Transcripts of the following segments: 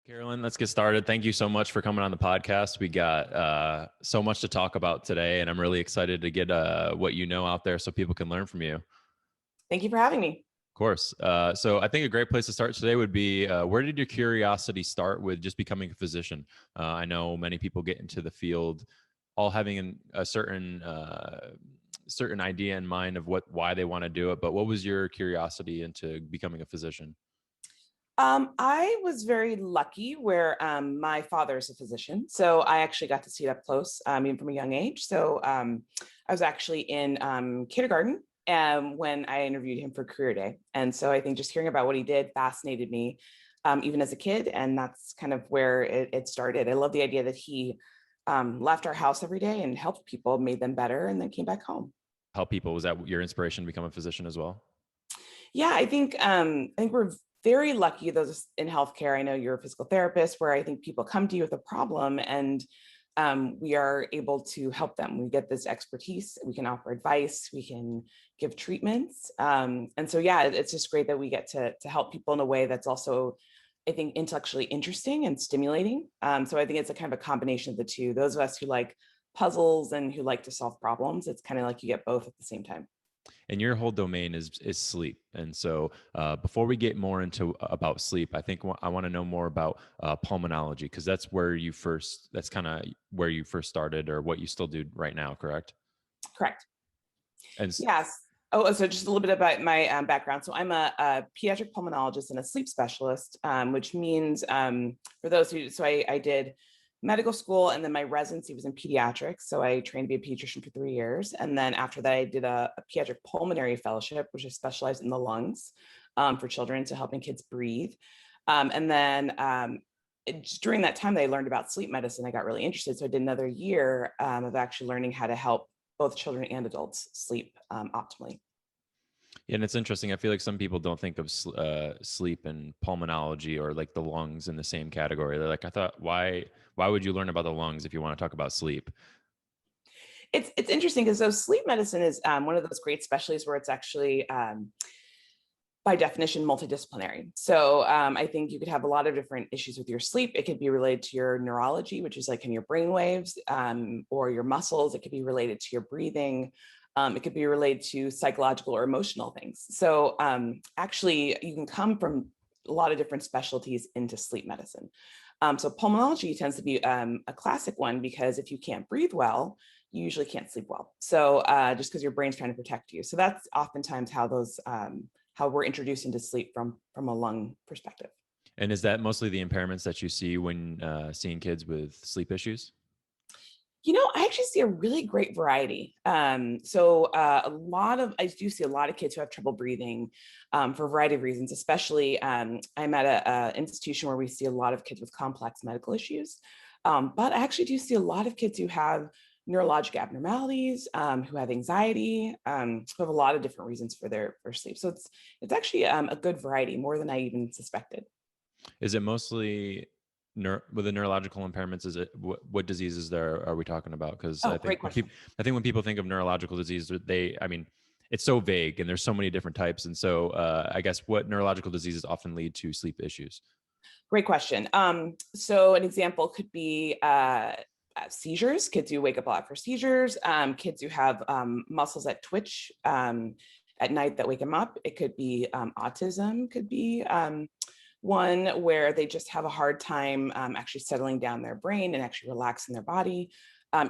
Carolyn, let's get started. Thank you so much for coming on the podcast. We got so much to talk about today, and I'm really excited to get what you know out there so people can learn from you. Of Thank you for having me. course. So I think a great place to start today would be where did your curiosity start with just becoming a physician? I know many people get into the field all having a certain idea in mind of why they want to do it, but what was your curiosity into becoming a physician? I was very lucky where my father is a physician. So I actually got to see it up close, even from a young age. So I was actually in kindergarten when I interviewed him for career day. And so I think just hearing about what he did fascinated me, even as a kid. And that's kind of where it started. I love the idea that he left our house every day and helped people, made them better, and then came back home. Help people. Was that your inspiration to become a physician as well? Yeah, I think we're very lucky those in healthcare. I know you're a physical therapist, where I think people come to you with a problem and we are able to help them. We get this expertise. We can offer advice. We can give treatments. And so, yeah, it's just great that we get to help people in a way that's also, I think, intellectually interesting and stimulating. So I think it's a kind of a combination of the two. Those of us who like puzzles and who like to solve problems, it's kind of like you get both at the same time. And your whole domain is sleep. And so before we get more into about sleep, I think I want to know more about pulmonology, because that's kind of where you first started, or what you still do right now, correct? Correct. And Yes. Oh, so just a little bit about my background. So I'm a pediatric pulmonologist and a sleep specialist, which means for those who, so I did medical school, and then my residency was in pediatrics. So I trained to be a pediatrician for 3 years. And then after that, I did a pediatric pulmonary fellowship, which is specialized in the lungs for children, to helping kids breathe. And then during that time that I learned about sleep medicine, I got really interested. So I did another year of actually learning how to help both children and adults sleep optimally. and it's interesting. I feel like some people don't think of sleep and pulmonology, or like the lungs, in the same category. They're like, I thought, why would you learn about the lungs if you want to talk about sleep? It's interesting because so sleep medicine is one of those great specialties where it's actually by definition multidisciplinary. So I think you could have a lot of different issues with your sleep. It could be related to your neurology, which is like in your brain waves, or your muscles. It could be related to your breathing. It could be related to psychological or emotional things. So actually, you can come from a lot of different specialties into sleep medicine. So pulmonology tends to be a classic one, because if you can't breathe well, you usually can't sleep well. So just because your brain's trying to protect you. So that's oftentimes how we're introduced into sleep from a lung perspective. And is that mostly the impairments that you see when seeing kids with sleep issues? I actually see a really great variety. I do see a lot of kids who have trouble breathing for a variety of reasons, especially I'm at an institution where we see a lot of kids with complex medical issues. But I actually do see a lot of kids who have neurologic abnormalities, who have anxiety, who have a lot of different reasons for their sleep. So it's actually a good variety, more than I even suspected. Is it mostly with the neurological impairments? Is it what diseases there are we talking about? Because Oh, great question. I think when people think of neurological disease, I mean, it's so vague and there's so many different types. And so I guess what neurological diseases often lead to sleep issues? Great question. So an example could be seizures, kids who wake up a lot for seizures, kids who have muscles that twitch at night that wake them up. It could be autism, could be one where they just have a hard time actually settling down their brain and actually relaxing their body.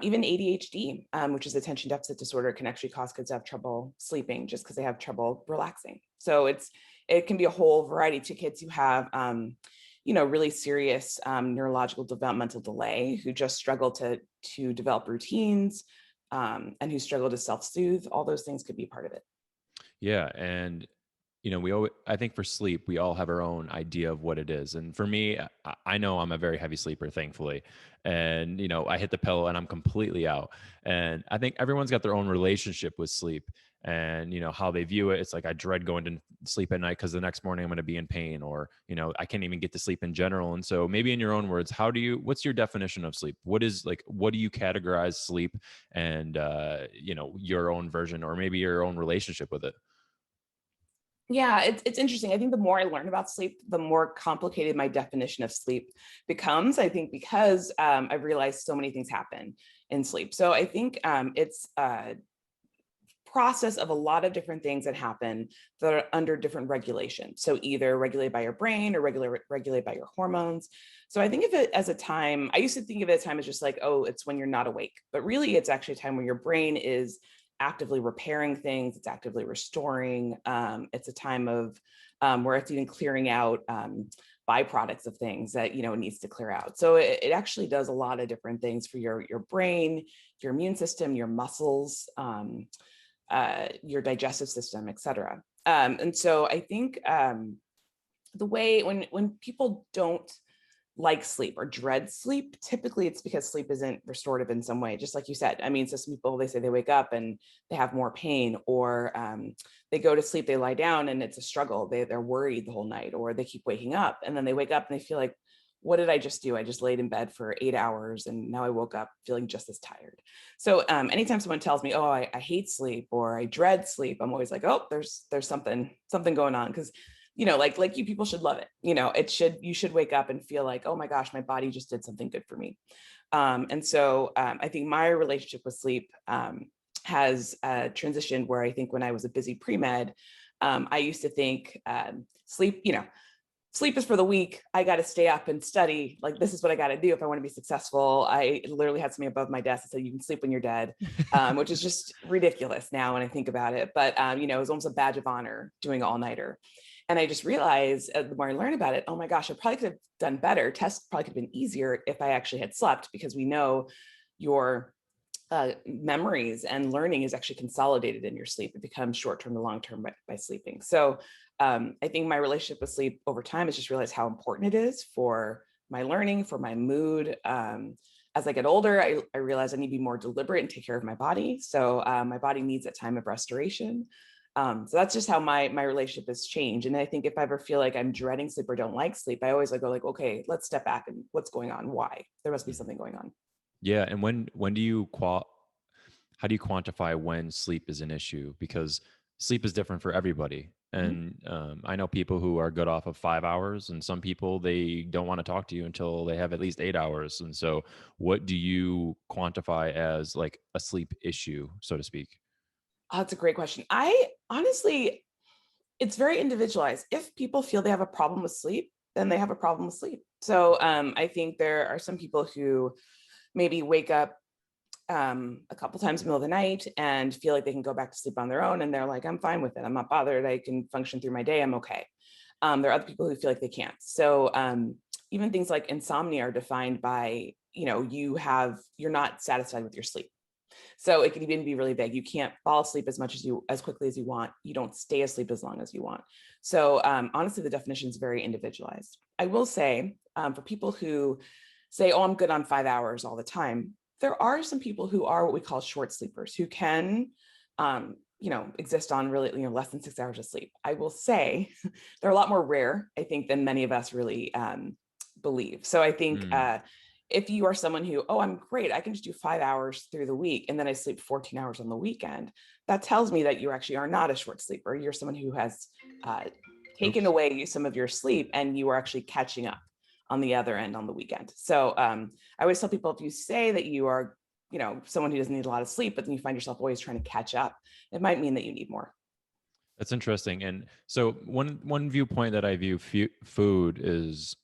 Even ADHD, which is attention deficit disorder, can actually cause kids to have trouble sleeping just because they have trouble relaxing. So it can be a whole variety to kids who have really serious neurological developmental delay, who just struggle to develop routines, and who struggle to self-soothe. All those things could be part of it. Yeah. And I think for sleep, we all have our own idea of what it is. And for me, I know I'm a very heavy sleeper, thankfully. And, I hit the pillow and I'm completely out. And I think everyone's got their own relationship with sleep, and, how they view it. It's like, I dread going to sleep at night because the next morning I'm going to be in pain, or, I can't even get to sleep in general. And so maybe in your own words, what's your definition of sleep? What do you categorize sleep, and, your own version, or maybe your own relationship with it? Yeah, it's interesting. I think the more I learn about sleep, the more complicated my definition of sleep becomes. I think because I've realized so many things happen in sleep. So I think it's process of a lot of different things that happen that are under different regulations. So either regulated by your brain or regulated by your hormones. So I think of it as a time, I used to think of it as time as just like, oh, it's when you're not awake. But really it's actually a time where your brain is actively repairing things, it's actively restoring. It's a time of where it's even clearing out byproducts of things that it needs to clear out. So it actually does a lot of different things for your brain, your immune system, your muscles, your digestive system, et cetera. And so I think the way when people don't like sleep or dread sleep, typically it's because sleep isn't restorative in some way, just like you said. I mean, so some people, they say they wake up and they have more pain, or they go to sleep, they lie down and it's a struggle. They're worried the whole night, or they keep waking up and then they wake up and they feel like, what did I just do? I just laid in bed for 8 hours and now I woke up feeling just as tired. So anytime someone tells me, oh, I hate sleep or I dread sleep, I'm always like, oh, there's something going on. Because like you people should love it. You should wake up and feel like, oh my gosh, my body just did something good for me. And so I think my relationship with sleep has transitioned, where I think when I was a busy pre-med, I used to think sleep is for the weak. I got to stay up and study. Like, this is what I got to do if I want to be successful. I literally had something above my desk that said, you can sleep when you're dead, which is just ridiculous now when I think about it. But, it was almost a badge of honor doing an all-nighter. And I just realized the more I learned about it, oh my gosh, I probably could have done better. Tests probably could have been easier if I actually had slept, because we know your memories and learning is actually consolidated in your sleep. It becomes short-term to long-term by sleeping. So I think my relationship with sleep over time has just realized how important it is for my learning, for my mood. As I get older, I realize I need to be more deliberate and take care of my body. So my body needs a time of restoration. So that's just how my relationship has changed. And I think if I ever feel like I'm dreading sleep or don't like sleep, I always go like, okay, let's step back and what's going on? Why? There must be something going on. Yeah, and when do you how do you quantify when sleep is an issue? Because sleep is different for everybody. Mhm. And I know people who are good off of 5 hours, and some people, they don't want to talk to you until they have at least 8 hours. And so, what do you quantify as like a sleep issue, so to speak? Oh, that's a great question. I honestly, it's very individualized. If people feel they have a problem with sleep, then they have a problem with sleep. So I think there are some people who maybe wake up a couple times in the middle of the night and feel like they can go back to sleep on their own. And they're like, I'm fine with it. I'm not bothered. I can function through my day. I'm okay. There are other people who feel like they can't. So even things like insomnia are defined by, you're not satisfied with your sleep. So it can even be really vague. You can't fall asleep as quickly as you want. You don't stay asleep as long as you want. So honestly, the definition is very individualized. I will say for people who say, oh, I'm good on 5 hours all the time, there are some people who are what we call short sleepers, who can exist on really, less than 6 hours of sleep. I will say they're a lot more rare, I think, than many of us really believe. So I think Mm, if you are someone who, oh, I'm great, I can just do 5 hours through the week and then I sleep 14 hours on the weekend, that tells me that you actually are not a short sleeper. You're someone who has taken oops. away some of your sleep and you are actually catching up on the other end on the weekend. So I always tell people, if you say that you are, someone who doesn't need a lot of sleep, but then you find yourself always trying to catch up, it might mean that you need more. That's interesting. And so one viewpoint that I view food is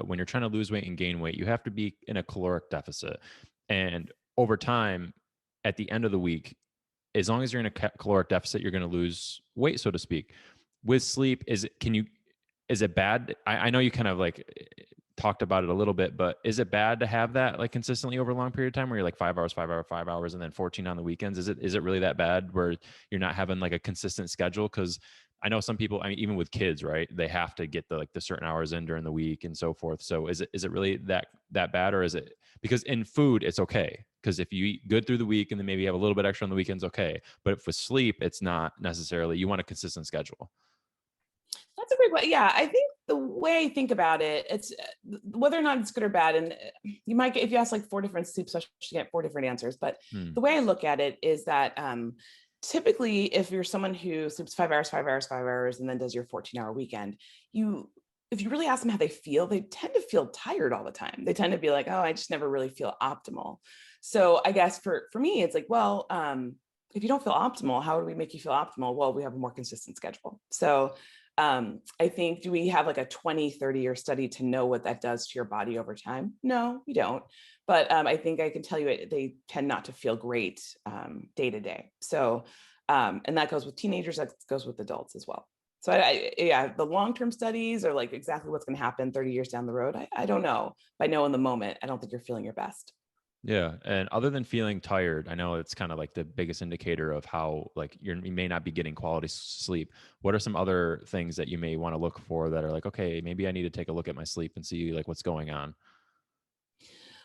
when you're trying to lose weight and gain weight, you have to be in a caloric deficit. And over time, at the end of the week, as long as you're in a caloric deficit, you're going to lose weight, so to speak. With sleep, is it bad? I know you kind of like talked about it a little bit, but is it bad to have that like consistently over a long period of time where you're like 5 hours, 5 hours, 5 hours, and then 14 on the weekends? Is it really that bad where you're not having like a consistent schedule? Because I know some people, I mean, even with kids, right? They have to get the certain hours in during the week and so forth. So is it really that bad, or is it because in food it's okay? Because if you eat good through the week and then maybe have a little bit extra on the weekends, okay. But if with sleep, it's not necessarily. You want a consistent schedule. That's a great way. Yeah, I think the way I think about it, it's whether or not it's good or bad. And you might get, if you ask like four different sleep specialists, you get four different answers. But Hmm. the way I look at it is that typically, if you're someone who sleeps 5 hours, 5 hours, 5 hours, and then does your 14-hour weekend, you if you really ask them how they feel, they tend to feel tired all the time. They tend to be like, oh, I just never really feel optimal. So I guess for me, it's like, well, if you don't feel optimal, how do we make you feel optimal? Well, we have a more consistent schedule. So I think, do we have like a 20, 30-year study to know what that does to your body over time? No, we don't. But I think I can tell you they tend not to feel great day to day. So, and that goes with teenagers, that goes with adults as well. So yeah, the long-term studies are like exactly what's going to happen 30 years down the road. I don't know. But I know in the moment, I don't think you're feeling your best. Yeah, and other than feeling tired, I know it's kind of like the biggest indicator of how like you may not be getting quality sleep. What are some other things that you may want to look for that are like, okay, maybe I need to take a look at my sleep and see like what's going on?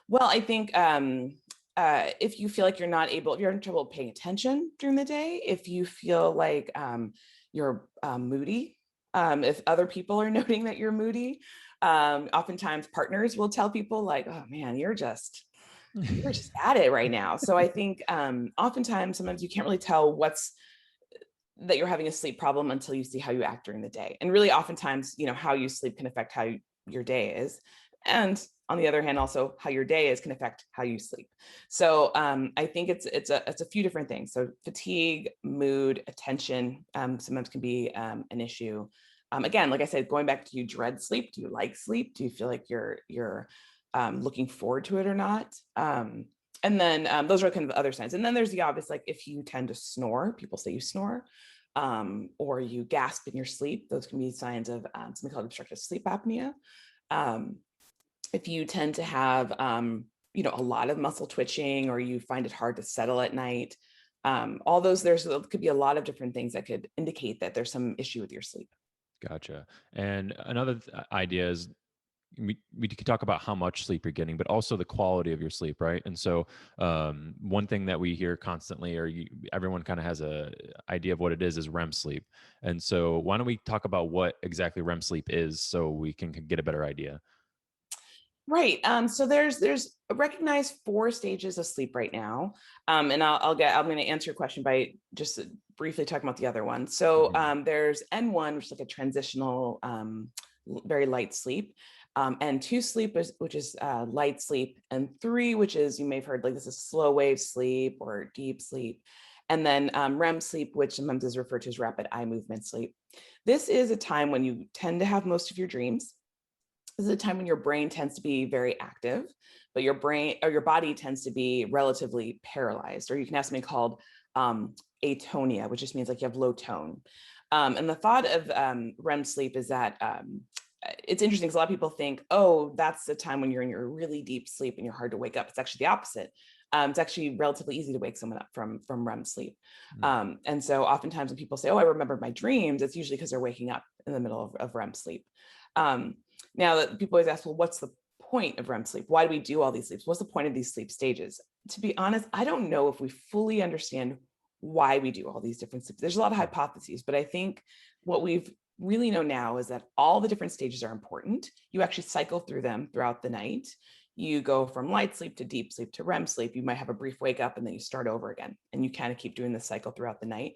Well, I think if you feel like if you're in trouble paying attention during the day, if you feel like you're moody, if other people are noting that you're moody, oftentimes partners will tell people like, oh man, you're just at it right now. So I think oftentimes, sometimes you can't really tell that you're having a sleep problem until you see how you act during the day. And really, oftentimes, how you sleep can affect how your day is. And on the other hand, also how your day is can affect how you sleep. So I think it's a few different things. So fatigue, mood, attention sometimes can be an issue. Again, like I said, going back to, you dread sleep. Do you like sleep? Do you feel like you're looking forward to it or not? And then those are kind of other signs. And then there's the obvious, like if you tend to snore, people say you snore, or you gasp in your sleep. Those can be signs of something called obstructive sleep apnea. Um, if you tend to have, a lot of muscle twitching, or you find it hard to settle at night, all those, there could be a lot of different things that could indicate that there's some issue with your sleep. Gotcha. And another idea is we could talk about how much sleep you're getting, but also the quality of your sleep, right? And so, one thing that we hear constantly, or everyone kind of has a idea of what it is REM sleep. And so, why don't we talk about what exactly REM sleep is, so we can get a better idea? Right. So there's recognized 4 stages of sleep right now, and I'm going to answer your question by just briefly talking about the other one. So Mhm. there's N1, which is like a transitional, very light sleep. N2 sleep, which is light sleep, and 3, which is, you may have heard, like, this is slow wave sleep or deep sleep, and then REM sleep, which sometimes is referred to as rapid eye movement sleep. This is a time when you tend to have most of your dreams. This is a time when your brain tends to be very active, but your brain or your body tends to be relatively paralyzed, or you can have something called atonia, which just means like you have low tone. And the thought of REM sleep is that it's interesting because a lot of people think, oh, that's the time when you're in your really deep sleep and you're hard to wake up. It's actually the opposite. It's actually relatively easy to wake someone up from REM sleep. Mm. And so oftentimes when people say, oh, I remember my dreams, it's usually because they're waking up in the middle of REM sleep. Now that people always ask, well, what's the point of REM sleep? Why do we do all these sleeps? What's the point of these sleep stages? To be honest, I don't know if we fully understand why we do all these different sleeps. There's a lot of hypotheses, but I think what we've really know now is that all the different stages are important. You actually cycle through them throughout the night. You go from light sleep to deep sleep to REM sleep. You might have a brief wake up and then you start over again, and you kind of keep doing this cycle throughout the night.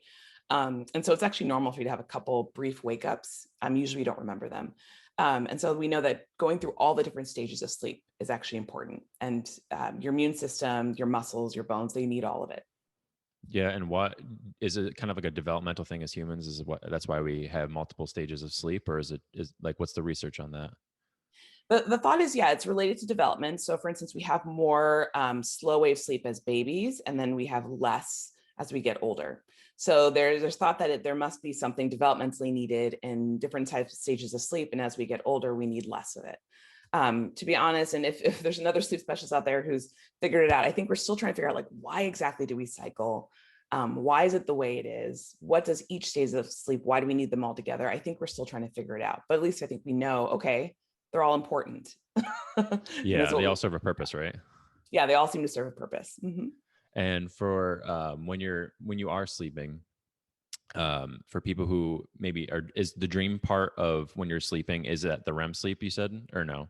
And so it's actually normal for you to have a couple brief wake ups. Usually you don't remember them. And so we know that going through all the different stages of sleep is actually important. And your immune system, your muscles, your bones, they need all of it. Yeah, and what is it kind of like a developmental thing as humans? Is what that's why we have multiple stages of sleep, or is like what's the research on that? The thought is, yeah, it's related to development. So for instance, we have more slow wave sleep as babies, and then we have less as we get older. So there's thought that there must be something developmentally needed in different types of stages of sleep. And as we get older, we need less of it. To be honest, and if there's another sleep specialist out there who's figured it out, I think we're still trying to figure out, like, why exactly do we cycle? Why is it the way it is? What does each stage of sleep, why do we need them all together? I think we're still trying to figure it out. But at least I think we know, okay, they're all important. And that's Yeah, what they all serve a purpose, right? yeah, they all seem to serve a purpose. Mm-hmm. And for when you are sleeping, for people who maybe are, is the dream part of when you're sleeping, is that the REM sleep you said, or no?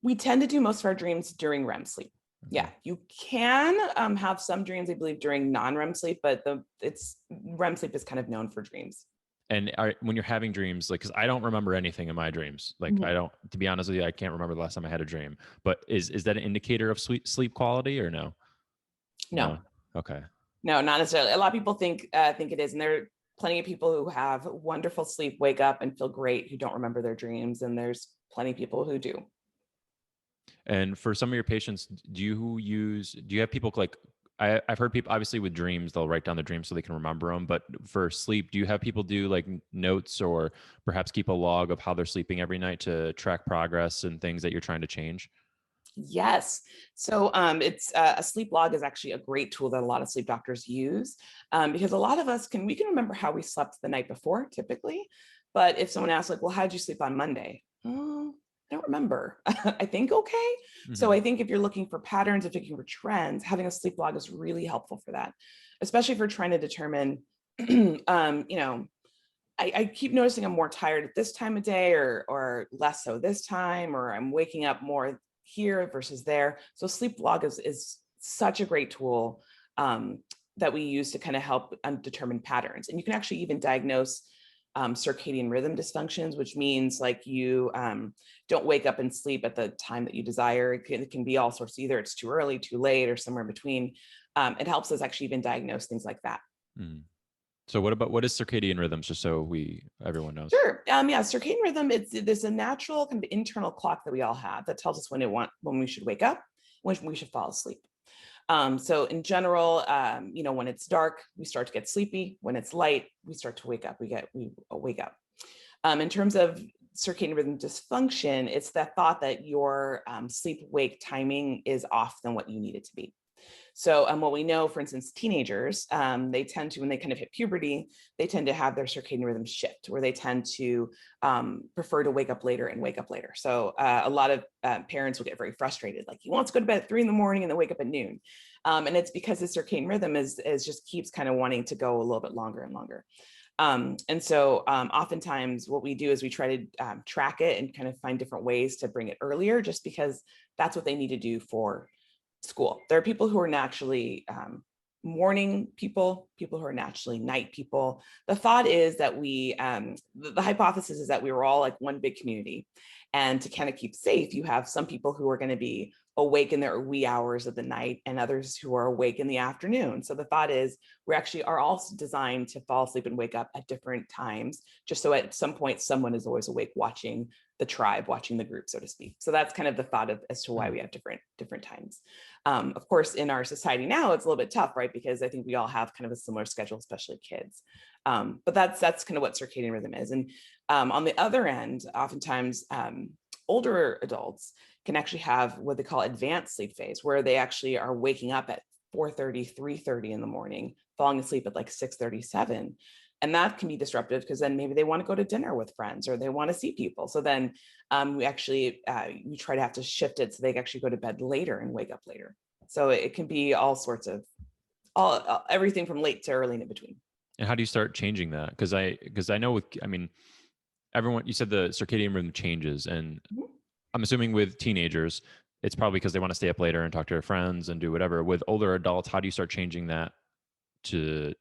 We tend to do most of our dreams during REM sleep. Yeah, Okay. you can have some dreams, I believe, during non-REM sleep, but it's REM sleep is kind of known for dreams. And when you're having dreams, like, because I don't remember anything in my dreams. Like, I Mhm. don't, to be honest with you, I can't remember the last time I had a dream. But is that an indicator of sleep quality or no? No, No. Okay. no, not necessarily. A lot of people think it is, and there are plenty of people who have wonderful sleep, wake up and feel great, who don't remember their dreams, and there's plenty of people who do. And for some of your patients, do you have people like, I've heard people obviously with dreams, they'll write down the dreams so they can remember them. But for sleep, do you have people do like notes or perhaps keep a log of how they're sleeping every night to track progress and things that you're trying to change? Yes. So it's a sleep log is actually a great tool that a lot of sleep doctors use because a lot of us can remember how we slept the night before typically, but if someone asks like, well, how did you sleep on Monday? Oh, I don't remember. I think okay. So Hmm. I think if you're looking for patterns, if you're looking for trends, having a sleep log is really helpful for that, especially if you're trying to determine, you know, I keep noticing I'm more tired at this time of day or less so this time, or I'm waking up more here versus there. So sleep log is such a great tool um, that we use to kind of help determine patterns. And you can actually even diagnose circadian rhythm dysfunctions, which means like you don't wake up and sleep at the time that you desire. It can be all sorts. Either it's too early, too late, or somewhere in between. It helps us actually even diagnose things like that. So what is circadian rhythms, just so everyone knows? Sure. Yeah, circadian rhythm, there's a natural kind of internal clock that we all have that tells us when we should wake up, when we should fall asleep. So in general, when it's dark, we start to get sleepy. When it's light, we start to wake up. We wake up. In terms of circadian rhythm dysfunction, it's that thought that your sleep wake timing is off than what you need it to be. So what we know, for instance, teenagers, they tend to, when they kind of hit puberty, they tend to have their circadian rhythm shift, where they tend to prefer to wake up later and wake up later. So a lot of parents will get very frustrated, like he wants to go to bed at 3 in the morning and then wake up at noon. And it's because his circadian rhythm is just keeps kind of wanting to go a little bit longer and longer. And so oftentimes what we do is we try to track it and kind of find different ways to bring it earlier, just because that's what they need to do for school. There are people who are naturally morning people, people who are naturally night people. The thought is that the hypothesis is that we were all like one big community. And to kind of keep safe, you have some people who are going to be awake in their wee hours of the night and others who are awake in the afternoon. So the thought is we actually are all designed to fall asleep and wake up at different times, just so at some point someone is always awake watching the tribe, watching the group, so to speak. So that's kind of the thought as to why Hmm. we have different times. Of course, in our society now, it's a little bit tough, right? Because I think we all have kind of a similar schedule, especially kids. But that's kind of what circadian rhythm is. And on the other end, oftentimes older adults can actually have what they call advanced sleep phase, where they actually are waking up at 4:30, 3:30 in the morning, falling asleep at like 6:37. And that can be disruptive because then maybe they want to go to dinner with friends or they want to see people. So then we try to have to shift it so they actually go to bed later and wake up later. So it can be all sorts of everything from late to early and in between. And how do you start changing that? Because I know I mean, everyone, you said the circadian rhythm changes, and Mhm. I'm assuming with teenagers, it's probably because they want to stay up later and talk to their friends and do whatever. With older adults, how do you start changing that to?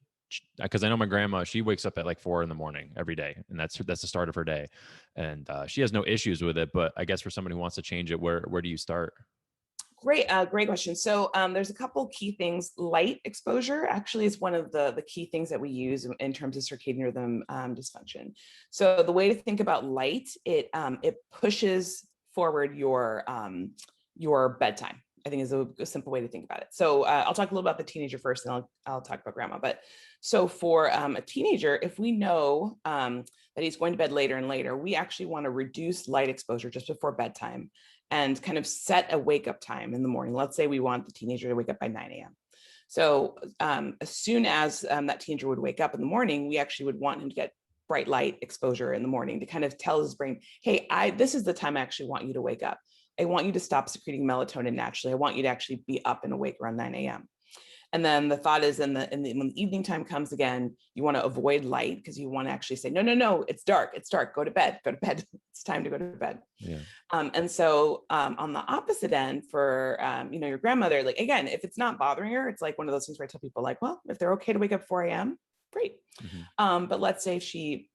Because I know my grandma, she wakes up at like 4 in the morning every day, and that's the start of her day, and she has no issues with it. But I guess for somebody who wants to change it, where do you start? Great question. So there's a couple key things. Light exposure actually is one of the key things that we use in terms of circadian rhythm dysfunction. So the way to think about light, it pushes forward your bedtime. I think is a simple way to think about it. So I'll talk a little about the teenager first, and I'll talk about grandma. But so for a teenager, if we know that he's going to bed later and later, we actually want to reduce light exposure just before bedtime and kind of set a wake up time in the morning. Let's say we want the teenager to wake up by 9 a.m. So as soon as that teenager would wake up in the morning, we actually would want him to get bright light exposure in the morning to kind of tell his brain, hey, this is the time I actually want you to wake up. I want you to stop secreting melatonin naturally. I want you to actually be up and awake around 9 a.m. And then the thought is when the evening time comes again, you want to avoid light because you want to actually say, no, it's dark, go to bed, it's time to go to bed. Yeah. And so on the opposite end for, your grandmother, like, again, if it's not bothering her, it's like one of those things where I tell people like, well, if they're okay to wake up 4 a.m., great. But let's say if she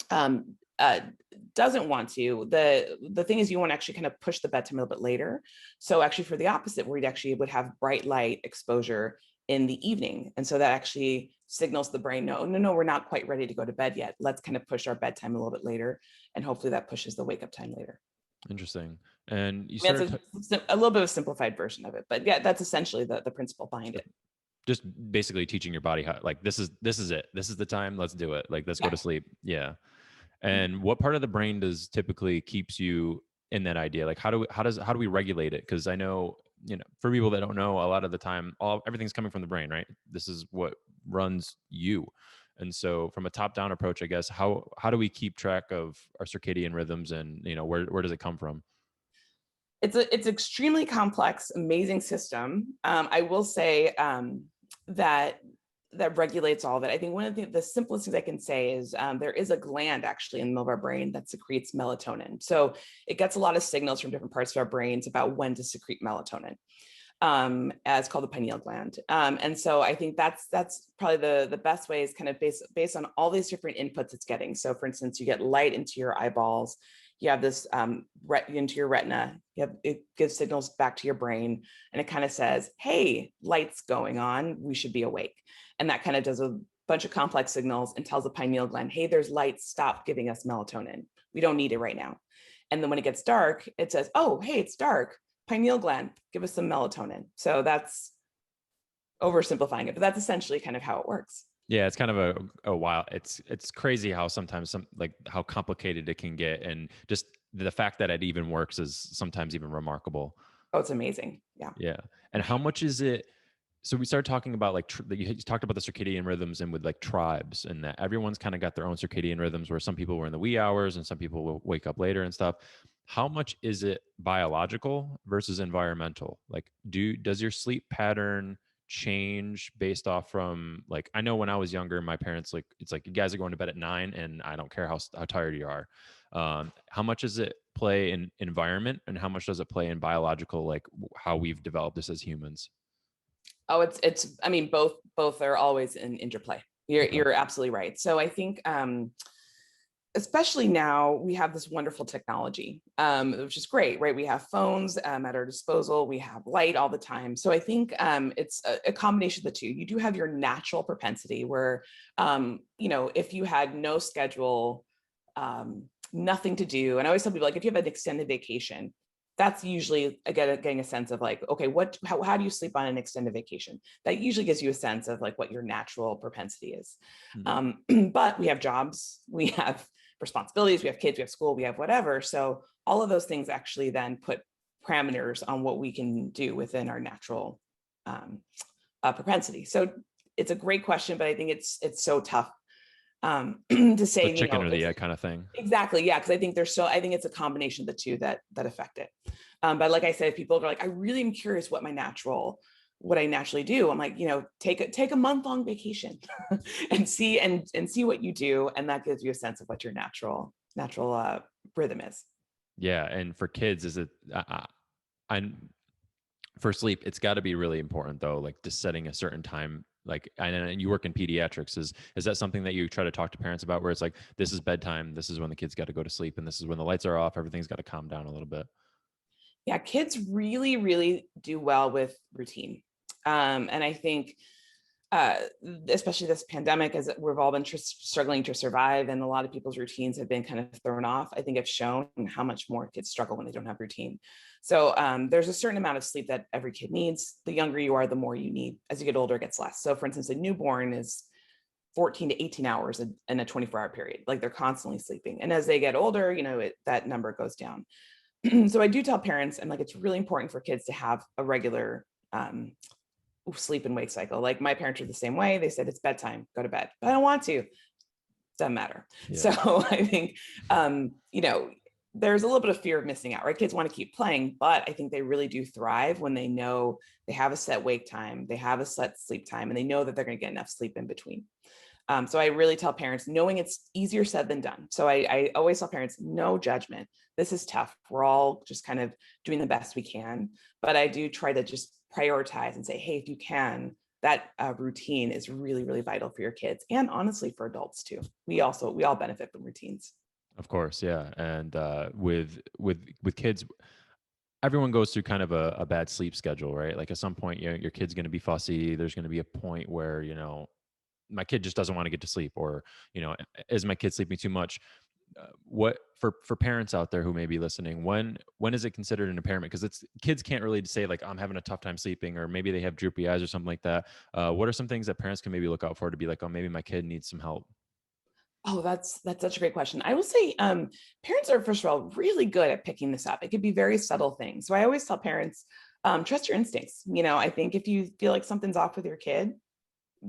doesn't want to, the thing is you want to actually kind of push the bedtime a little bit later. So actually for the opposite, where you actually would have bright light exposure in the evening. And so that actually signals the brain, no, we're not quite ready to go to bed yet. Let's kind of push our bedtime a little bit later. And hopefully that pushes the wake up time later. Interesting. And you It's a little bit of a simplified version of it, but yeah, that's essentially the principle behind it. Just basically teaching your body how, like, this is it. This is the time. Let's do it. Like, let's go to sleep. Yeah. And what part of the brain does typically keeps you in that idea? Like, how do we regulate it? Because I know, for people that don't know, a lot of the time, everything's coming from the brain, right? This is what runs you. And so from a top down approach, I guess, how do we keep track of our circadian rhythms, and, where does it come from? It's extremely complex, amazing system. I will say that regulates all of it. I think one of the simplest things I can say is there is a gland actually in the middle of our brain that secretes melatonin. So it gets a lot of signals from different parts of our brains about when to secrete melatonin. It's called the pineal gland. And so I think that's probably the best way is kind of based on all these different inputs it's getting. So for instance, you get light into your eyeballs, you have this into your retina, it gives signals back to your brain, and it kind of says, hey, light's going on, we should be awake. And that kind of does a bunch of complex signals and tells the pineal gland, hey, there's light, stop giving us melatonin. We don't need it right now. And then when it gets dark, it says, oh, hey, it's dark. Pineal gland, give us some melatonin. So that's oversimplifying it, but that's essentially kind of how it works. Yeah, it's kind of a wild. It's crazy how sometimes how complicated it can get, and just the fact that it even works is sometimes even remarkable. Oh, it's amazing. Yeah. Yeah. And how much is it? So we started talking about you talked about the circadian rhythms, and with like tribes, and that everyone's kind of got their own circadian rhythms, where some people were in the wee hours and some people will wake up later and stuff. How much is it biological versus environmental? Like, does your sleep pattern change based off from, like, I know when I was younger, my parents, like, it's like, you guys are going to bed at 9 and I don't care how tired you are. How much does it play in environment, and how much does it play in biological, like how we've developed this as humans? Oh, I mean, both are always in interplay. You're absolutely right. So I think, especially now, we have this wonderful technology, which is great, right? We have phones at our disposal. We have light all the time. So I think it's a combination of the two. You do have your natural propensity where, if you had no schedule, nothing to do. And I always tell people, like, if you have an extended vacation, that's usually getting a sense of like, okay, how do you sleep on an extended vacation? That usually gives you a sense of like what your natural propensity is. But we have jobs, we have responsibilities, we have kids, we have school, we have whatever. So all of those things actually then put parameters on what we can do within our natural propensity. So it's a great question, but I think it's so tough to say, The chicken or the egg kind of thing. Exactly. Yeah. Cause I think I think it's a combination of the two that affect it. But like I said, if people are like, I really am curious what I naturally do. I'm like, take a month-long vacation and see what you do. And that gives you a sense of what your natural rhythm is. Yeah. And for kids, is it, for sleep, it's got to be really important though, like just setting a certain time. Like, and you work in pediatrics, is that something that you try to talk to parents about, where it's like, this is bedtime, this is when the kids got to go to sleep, and this is when the lights are off, everything's got to calm down a little bit? Yeah, kids really, really do well with routine. And I think, especially this pandemic, as we've all been struggling to survive, and a lot of people's routines have been kind of thrown off, I think have shown how much more kids struggle when they don't have routine. So there's a certain amount of sleep that every kid needs. The younger you are, the more you need. As you get older, it gets less. So for instance, a newborn is 14 to 18 hours in a 24-hour period. Like, they're constantly sleeping. And as they get older, that number goes down. So I do tell parents, I'm like, it's really important for kids to have a regular sleep and wake cycle. Like, my parents are the same way. They said, it's bedtime, go to bed. But I don't want to. Doesn't matter. Yeah. So I think, there's a little bit of fear of missing out, right? Kids want to keep playing, but I think they really do thrive when they know they have a set wake time, they have a set sleep time, and they know that they're going to get enough sleep in between. So I really tell parents, knowing it's easier said than done. So I always tell parents, no judgment. This is tough. We're all just kind of doing the best we can. But I do try to just prioritize and say, hey, if you can, that routine is really, really vital for your kids, and honestly for adults too. We all benefit from routines. Of course, yeah. And with kids, everyone goes through kind of a bad sleep schedule, right? Like at some point, your kid's going to be fussy. There's going to be a point where, my kid just doesn't want to get to sleep, or, is my kid sleeping too much? What for parents out there who may be listening, when is it considered an impairment? Because it's kids can't really say like, I'm having a tough time sleeping, or maybe they have droopy eyes or something like that. What are some things that parents can maybe look out for to be like, oh, maybe my kid needs some help? Oh, that's such a great question. I will say, parents are, first of all, really good at picking this up. It could be very subtle things. So I always tell parents, trust your instincts. I think if you feel like something's off with your kid,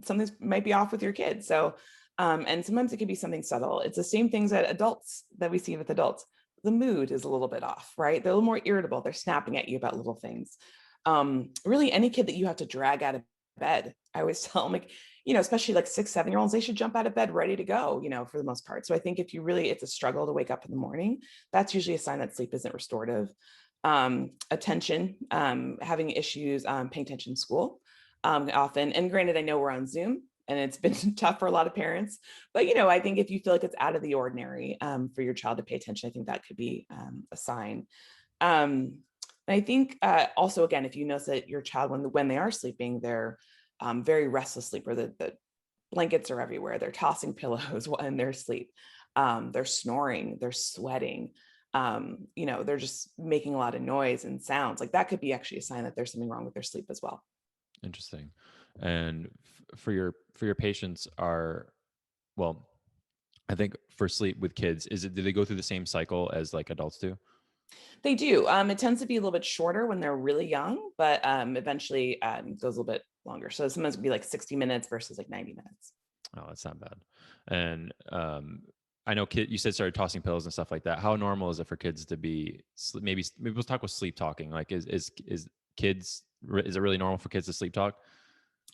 something might be off with your kid. So, and sometimes it could be something subtle. It's the same things that we see with adults. The mood is a little bit off, right? They're a little more irritable. They're snapping at you about little things. Really, any kid that you have to drag out of bed, I always tell them, like, especially like 6, 7 year olds, they should jump out of bed ready to go, for the most part. So I think if it's a struggle to wake up in the morning, that's usually a sign that sleep isn't restorative. Attention, having issues, paying attention in school, often. And granted, I know we're on Zoom and it's been tough for a lot of parents, but I think if you feel like it's out of the ordinary, for your child to pay attention, I think that could be a sign. And I think also, again, if you notice that your child, when they are sleeping, they're very restless sleeper, the blankets are everywhere, they're tossing pillows in their sleep, they're snoring, they're sweating, they're just making a lot of noise and sounds, like that could be actually a sign that there's something wrong with their sleep as well. Interesting. And for your patients are, well, I think for sleep with kids, do they go through the same cycle as like adults do? They do. It tends to be a little bit shorter when they're really young, but eventually goes a little bit longer. So sometimes it can be like 60 minutes versus like 90 minutes. Oh, that's not bad. And I know you said started tossing pillows and stuff like that. How normal is it for kids to be maybe we'll talk with sleep talking. Like is kids is it really normal for kids to sleep talk?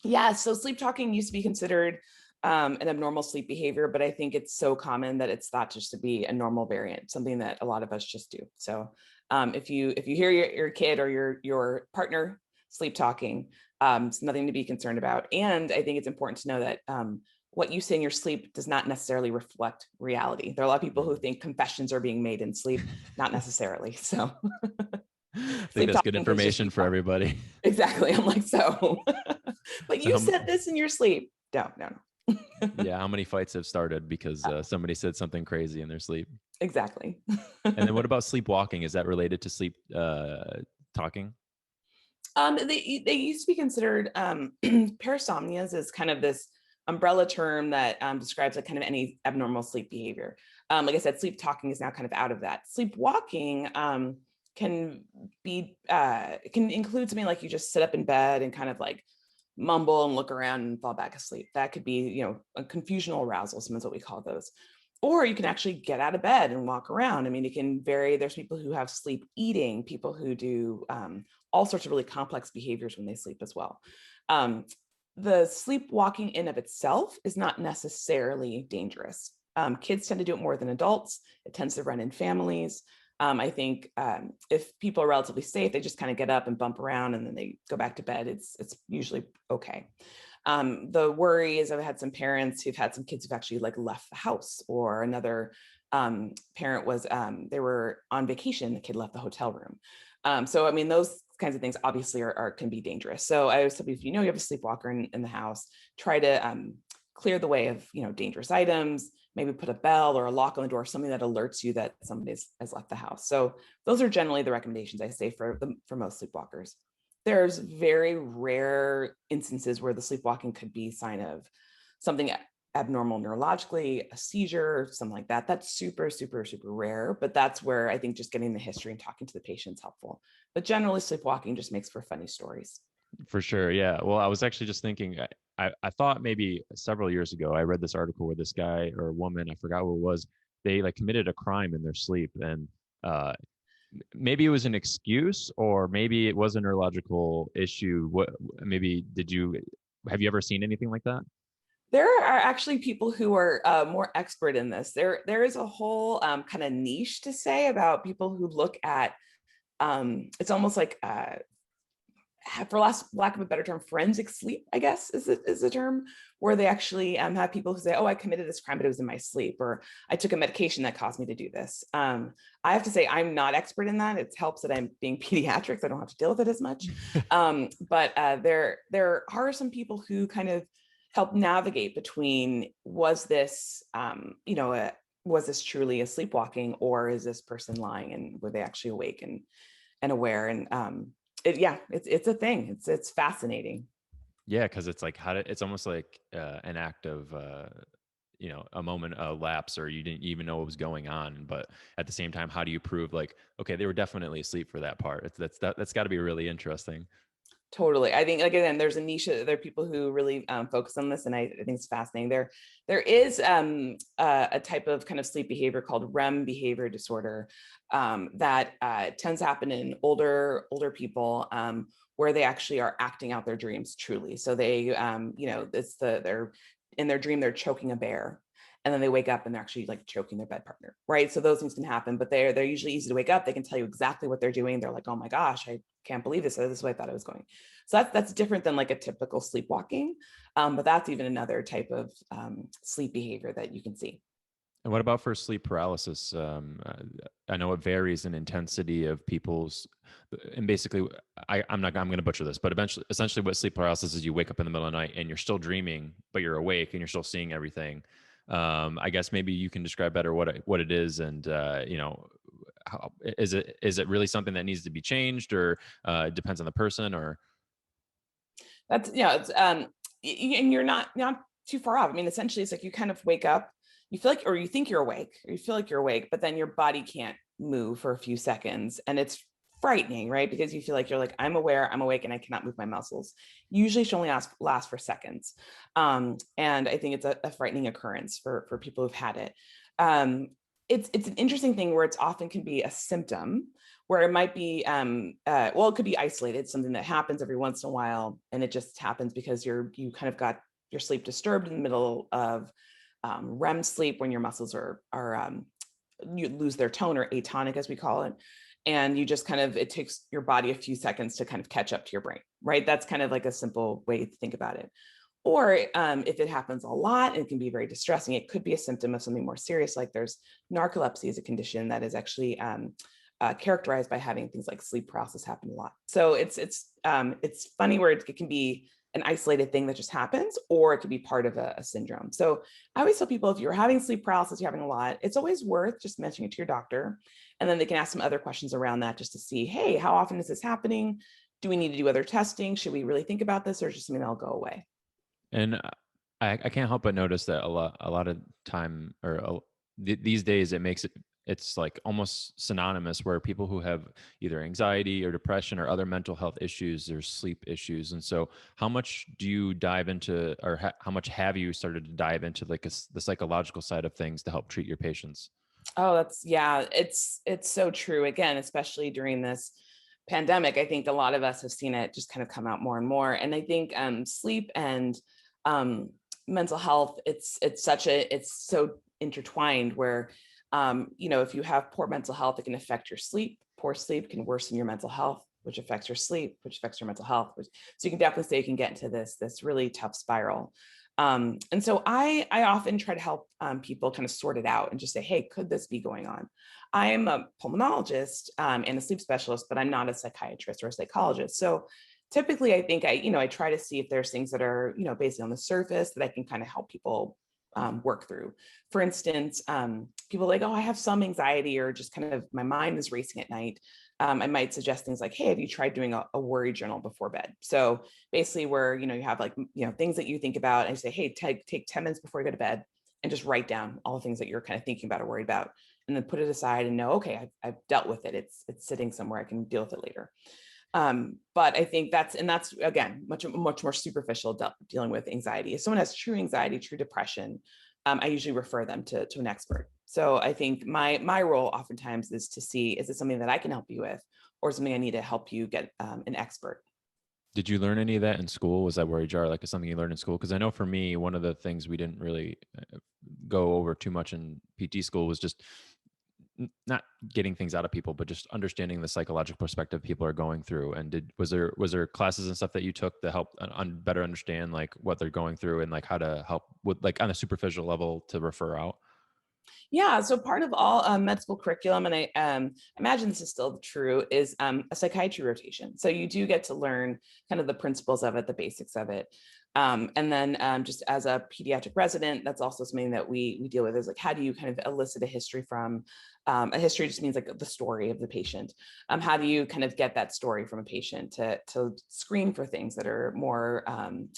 Yeah, so sleep talking used to be considered an abnormal sleep behavior, but I think it's so common that it's thought just to be a normal variant, something that a lot of us just do. So if you hear your kid or your partner sleep talking, it's nothing to be concerned about. And I think it's important to know that what you say in your sleep does not necessarily reflect reality. There are a lot of people who think confessions are being made in sleep, not necessarily. So I think sleep that's good talking can just information be for fun. everybody. Exactly. I'm like, so, but So you said this in your sleep. No, no, no. yeah, how many fights have started because somebody said something crazy in their sleep? Exactly. And then what about sleepwalking? Is that related to sleep talking? They used to be considered parasomnias is kind of this umbrella term that describes like kind of any abnormal sleep behavior. Like I said, sleep talking is now kind of out of that. Sleepwalking can can include something like you just sit up in bed and kind of like mumble and look around and fall back asleep. That could be, a confusional arousal, sometimes what we call those. Or you can actually get out of bed and walk around. I mean, it can vary. There's people who have sleep eating, people who do all sorts of really complex behaviors when they sleep as well. Um, the sleepwalking in of itself is not necessarily dangerous. Kids tend to do it more than adults. It tends to run in families. I think if people are relatively safe, they just kind of get up and bump around and then they go back to bed. It's usually okay. The worry is I've had some parents who've had some kids who've actually like left the house, or another parent was they were on vacation, the kid left the hotel room. So I mean, those kinds of things obviously can be dangerous. So I always tell people, if you have a sleepwalker in the house, try to clear the way of dangerous items. Maybe put a bell or a lock on the door, something that alerts you that somebody has left the house. So those are generally the recommendations I say for most sleepwalkers. There's very rare instances where the sleepwalking could be a sign of something abnormal neurologically, a seizure, something like that. That's super, super, super rare. But that's where I think just getting the history and talking to the patient is helpful. But generally, sleepwalking just makes for funny stories. For sure. Yeah. Well, I was actually just thinking, I thought maybe several years ago, I read this article where this guy or woman, I forgot who it was, they like committed a crime in their sleep. And uh, maybe it was an excuse, or maybe it was a neurological issue. What maybe did you have you ever seen anything like that? There are actually people who are more expert in this. There is a whole kind of niche to say about people who look at it's almost like for lack of a better term, forensic sleep, I guess is the term, where they actually have people who say, oh, I committed this crime, but it was in my sleep, or I took a medication that caused me to do this. I have to say, I'm not expert in that. It helps that I'm being pediatrics. So I don't have to deal with it as much. But there are some people who kind of help navigate between, was this, was this truly a sleepwalking, or is this person lying, and were they actually awake and aware? And it's a thing. It's fascinating. Yeah, because it's like it's almost like an act of a moment lapse, or you didn't even know what was going on. But at the same time, how do you prove like, okay, they were definitely asleep for that part? That's got to be really interesting. Totally. I think, like, again, there's a niche. There are people who really focus on this, and I think it's fascinating. There is a type of kind of sleep behavior called REM behavior disorder that tends to happen in older people, where they actually are acting out their dreams truly. So they, they're in their dream, they're choking a bear, and then they wake up and they're actually like choking their bed partner, right? So those things can happen, but they're usually easy to wake up. They can tell you exactly what they're doing. They're like, oh my gosh, I can't believe this. This is what I thought I was going. So that's different than like a typical sleepwalking, but that's even another type of sleep behavior that you can see. And what about for sleep paralysis? I know it varies in intensity of people's, and basically, I'm going to butcher this, but essentially, what sleep paralysis is, you wake up in the middle of the night and you're still dreaming, but you're awake and you're still seeing everything. I guess maybe you can describe better what it is, and how is it really something that needs to be changed, or it depends on the person, or That's it's and you're not too far off. I mean, essentially, it's like you kind of wake up, you feel like, or you think you're awake, or you feel like you're awake, but then your body can't move for a few seconds, and it's frightening, right? Because you feel like you're like, I'm aware, I'm awake, and I cannot move my muscles. Usually, should only last for seconds, and I think it's a frightening occurrence for people who've had it. It's an interesting thing where it's often can be a symptom, where it might be it could be isolated, something that happens every once in a while, and it just happens because you kind of got your sleep disturbed in the middle of REM sleep, when your muscles are you lose their tone, or atonic as we call it, and you just kind of, it takes your body a few seconds to kind of catch up to your brain, right? That's kind of like a simple way to think about it. Or if it happens a lot, it can be very distressing. It could be a symptom of something more serious, like there's narcolepsy is a condition that is actually characterized by having things like sleep paralysis happen a lot. So it's funny where it can be an isolated thing that just happens, or it could be part of a syndrome. So I always tell people, if you're having sleep paralysis, you're having a lot, it's always worth just mentioning it to your doctor, and then they can ask some other questions around that just to see, hey, how often is this happening? Do we need to do other testing? Should we really think about this, or just something that'll go away? and I can't help but notice that a lot of time, or these days, it's like almost synonymous, where people who have either anxiety or depression or other mental health issues, there's sleep issues. And so how much do you dive into, or how much have you started to dive into like the psychological side of things to help treat your patients? Oh, it's so true. Again, especially during this pandemic, I think a lot of us have seen it just kind of come out more and more. And I think sleep and um, mental health, it's so intertwined, where if you have poor mental health, it can affect your sleep. Poor sleep can worsen your mental health, which affects your sleep, which affects your mental health. So you can definitely say you can get into this really tough spiral. And so I often try to help people kind of sort it out and just say, hey, could this be going on? I'm a pulmonologist and a sleep specialist, but I'm not a psychiatrist or a psychologist. So typically, I think I try to see if there's things that are, basically on the surface that I can kind of help people work through. For instance, people like, oh, I have some anxiety, or just kind of my mind is racing at night. I might suggest things like, hey, have you tried doing a worry journal before bed? So basically, where you have like things that you think about, and you say, hey, take 10 minutes before you go to bed and just write down all the things that you're kind of thinking about or worried about, and then put it aside and know, okay, I've dealt with it. It's sitting somewhere. I can deal with it later. But I think that's again much more superficial, dealing with anxiety. If someone has true anxiety, true depression, I usually refer them to an expert. So I think my role oftentimes is to see, is it something that I can help you with, or something I need to help you get an expert? Did you learn any of that in school? Was that where jar like something you learned in school? Because I know for me, one of the things we didn't really go over too much in PT school was just not getting things out of people, but just understanding the psychological perspective people are going through. And was there classes and stuff that you took to help better understand like what they're going through and like how to help with like on a superficial level to refer out? Yeah, so part of all med school curriculum, and I imagine this is still true, is a psychiatry rotation. So you do get to learn kind of the principles of it, the basics of it. And then just as a pediatric resident, that's also something that we deal with, is like, how do you kind of elicit a history from, a history just means like the story of the patient. How do you kind of get that story from a patient to screen for things that are more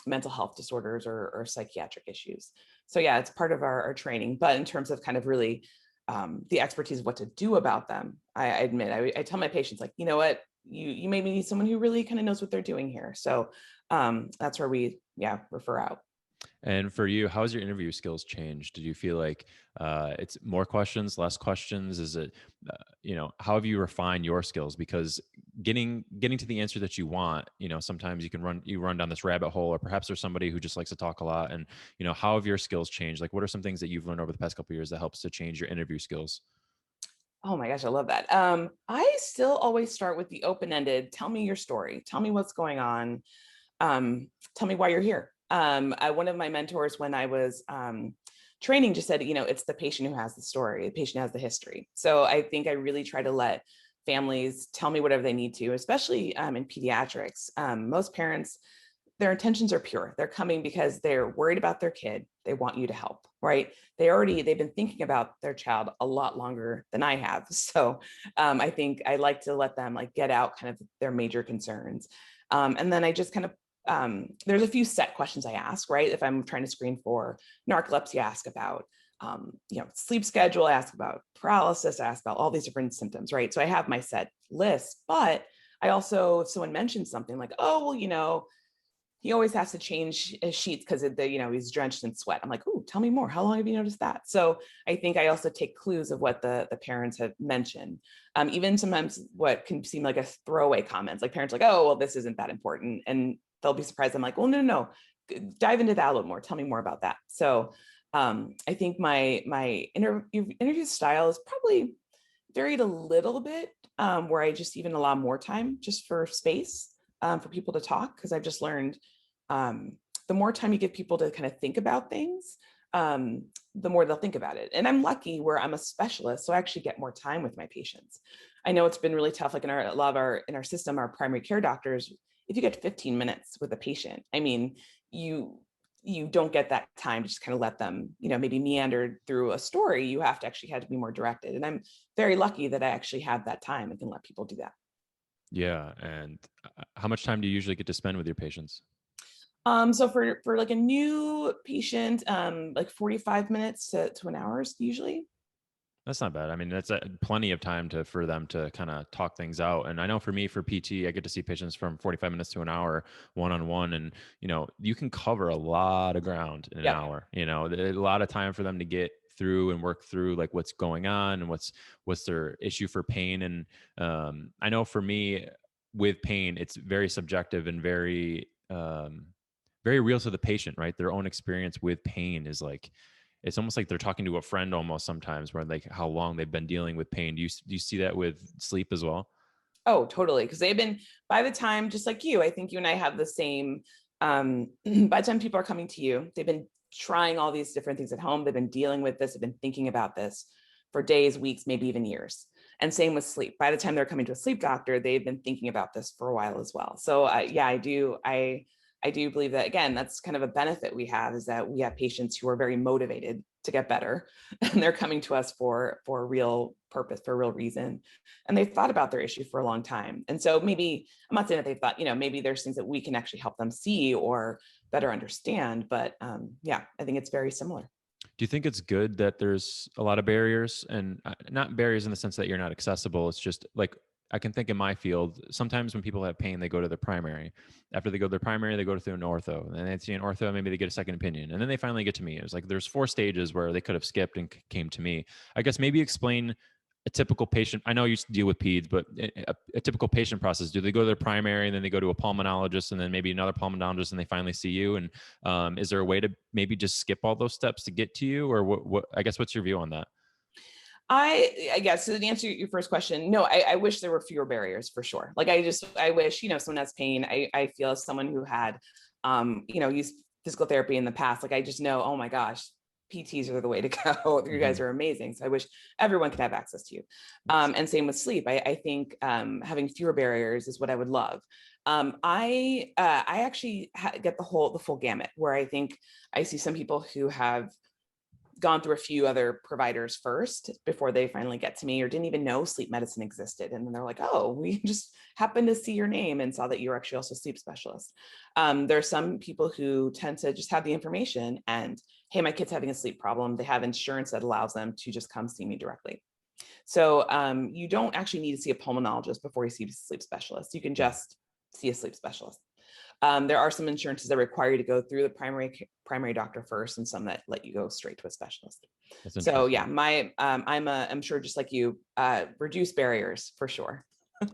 mental health disorders or psychiatric issues? So yeah, it's part of our training. But in terms of kind of really the expertise of what to do about them, I admit, I tell my patients, like, you know what, you maybe need someone who really kind of knows what they're doing here. So that's where we, yeah, refer out. And for you, how has your interview skills changed? Did you feel like it's more questions, less questions? Is it, how have you refined your skills? Because getting to the answer that you want, sometimes you run down this rabbit hole, or perhaps there's somebody who just likes to talk a lot. And how have your skills changed? Like, what are some things that you've learned over the past couple of years that helps to change your interview skills? Oh my gosh, I love that. I still always start with the open-ended, tell me your story, tell me what's going on, tell me why you're here. One of my mentors, when I was training, just said, it's the patient who has the story, the patient has the history. So I think I really try to let families tell me whatever they need to, especially in pediatrics. Most parents, their intentions are pure. They're coming because they're worried about their kid. They want you to help, right? They've been thinking about their child a lot longer than I have. So I think I like to let them like get out kind of their major concerns. And then I just kind of, there's a few set questions I ask, right? If I'm trying to screen for narcolepsy, I ask about, sleep schedule, I ask about paralysis, I ask about all these different symptoms, right? So I have my set list, but I also, if someone mentions something like, oh, well, he always has to change his sheets because he's drenched in sweat. I'm like, oh, tell me more. How long have you noticed that? So I think I also take clues of what the parents have mentioned. Even sometimes what can seem like a throwaway comments, like parents like, oh, well, this isn't that important. And they'll be surprised. I'm like, well, no. Dive into that a little more. Tell me more about that. So I think my interview style is probably varied a little bit, where I just even allow more time just for space for people to talk, because I've just learned the more time you give people to kind of think about things, the more they'll think about it. And I'm lucky where I'm a specialist, so I actually get more time with my patients. I know it's been really tough, like in our system, our primary care doctors, if you get 15 minutes with a patient, I mean, you don't get that time to just kind of let them, maybe meander through a story. You have to actually have to be more directed. And I'm very lucky that I actually have that time and can let people do that. Yeah. And how much time do you usually get to spend with your patients? So for like a new patient, like 45 minutes to an hour usually. That's not bad. I mean, that's plenty of time for them to kind of talk things out. And I know for me, for PT, I get to see patients from 45 minutes to an hour one-on-one. And, you can cover a lot of ground in an Yep. hour, there's a lot of time for them to get through and work through like what's going on and what's their issue for pain. And I know for me with pain, it's very subjective and very real to the patient, right? Their own experience with pain is like, it's almost like they're talking to a friend almost sometimes, where like how long they've been dealing with pain. Do you see that with sleep as well? Oh, totally. Because they've been, by the time, just like you, I think you and I have the same, by the time people are coming to you, they've been trying all these different things at home. They've been dealing with this, they've been thinking about this for days, weeks, maybe even years. And same with sleep. By the time they're coming to a sleep doctor, they've been thinking about this for a while as well. So yeah, I do. I do believe that, again, that's kind of a benefit we have, is that we have patients who are very motivated to get better, and they're coming to us for a real purpose, for a real reason. And they've thought about their issue for a long time. And so maybe, I'm not saying that they've thought, maybe there's things that we can actually help them see or better understand, but yeah, I think it's very similar. Do you think it's good that there's a lot of barriers, and not barriers in the sense that you're not accessible? It's just like I can think in my field, sometimes when people have pain, they go to their primary. After they go to their primary, they go through an ortho, and then they see an ortho, maybe they get a second opinion, and then they finally get to me. It was like there's 4 stages where they could have skipped and came to me. I guess maybe explain a typical patient. I know you deal with peds, but a typical patient process. Do they go to their primary and then they go to a pulmonologist and then maybe another pulmonologist and they finally see you? And is there a way to maybe just skip all those steps to get to you, or what? I guess what's your view on that? I guess so to answer your first question, no, I wish there were fewer barriers for sure. Like I wish, if someone has pain, I feel as someone who had, used physical therapy in the past, like I just know, oh my gosh, PTs are the way to go. You Hmm. guys are amazing. So I wish everyone could have access to you. Yes. And same with sleep. I think having fewer barriers is what I would love. I actually get the full gamut, where I think I see some people who have gone through a few other providers first before they finally get to me, or didn't even know sleep medicine existed. And then they're like, oh, we just happened to see your name and saw that you're actually also a sleep specialist. There are some people who tend to just have the information and, hey, my kid's having a sleep problem. They have insurance that allows them to just come see me directly. So you don't actually need to see a pulmonologist before you see a sleep specialist. You can Hmm. just see a sleep specialist. There are some insurances that require you to go through the primary doctor first, and some that let you go straight to a specialist. That's So yeah, interesting. I'm sure, just like you, reduce barriers for sure.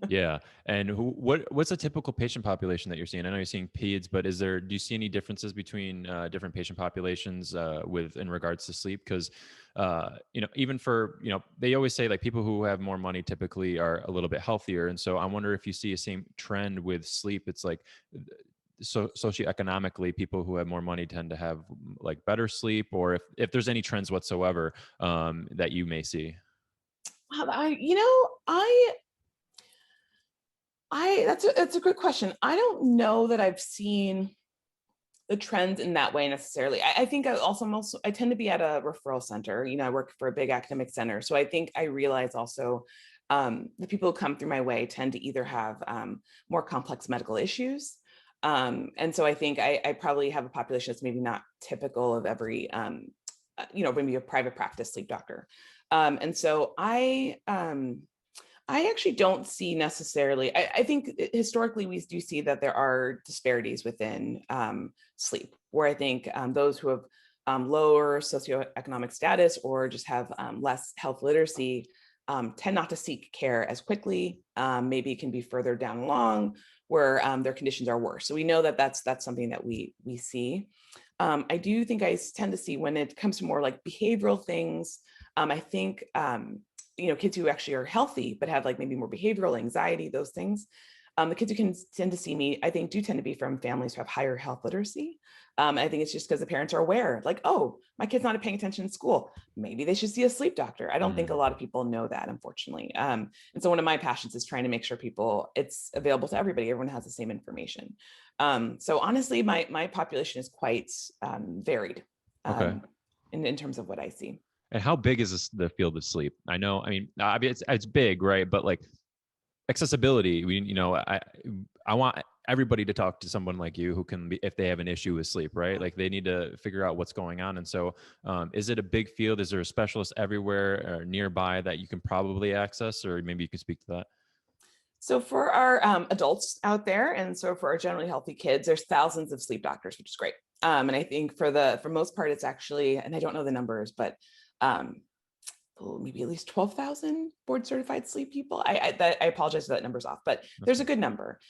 Yeah. And what's a typical patient population that you're seeing? I know you're seeing peds, but do you see any differences between different patient populations in regards to sleep? Because even for, they always say like people who have more money typically are a little bit healthier. And so I wonder if you see a same trend with sleep. It's like socioeconomically, people who have more money tend to have like better sleep, or if there's any trends whatsoever that you may see. I, you know, I that's a good question. I don't know that I've seen the trends in that way necessarily. I think I tend to be at a referral center. I work for a big academic center, so I think I realize also the people who come through my way tend to either have more complex medical issues, and so I think I probably have a population that's maybe not typical of every maybe a private practice sleep doctor, and so I actually don't see necessarily. I think historically we do see that there are disparities within sleep, where I think those who have lower socioeconomic status or just have less health literacy tend not to seek care as quickly. Maybe it can be further down along where their conditions are worse. So we know that that's something that we see. I do think I tend to see when it comes to more like behavioral things. I think kids who actually are healthy but have like maybe more behavioral anxiety, those things. The kids who can tend to see me, I think, do tend to be from families who have higher health literacy. I think it's just because the parents are aware, like, oh, my kid's not paying attention in school. Maybe they should see a sleep doctor. I don't think a Mm. lot of people know that, unfortunately. And so one of my passions is trying to make sure it's available to everybody. Everyone has the same information. So honestly, my population is quite varied Okay. um, in terms of what I see. And how big is the field of sleep? I mean, it's big, right? But like accessibility, I want everybody to talk to someone like you who can be, if they have an issue with sleep, right? Like they need to figure out what's going on. And so, is it a big field? Is there a specialist everywhere or nearby that you can probably access, or maybe you can speak to that? So for our adults out there, and so for our generally healthy kids, there's thousands of sleep doctors, which is great. And I think for most part, it's actually, and I don't know the numbers, but um, maybe at least 12,000 board certified sleep people. I apologize if that number's off, but That's there's a fine. good number.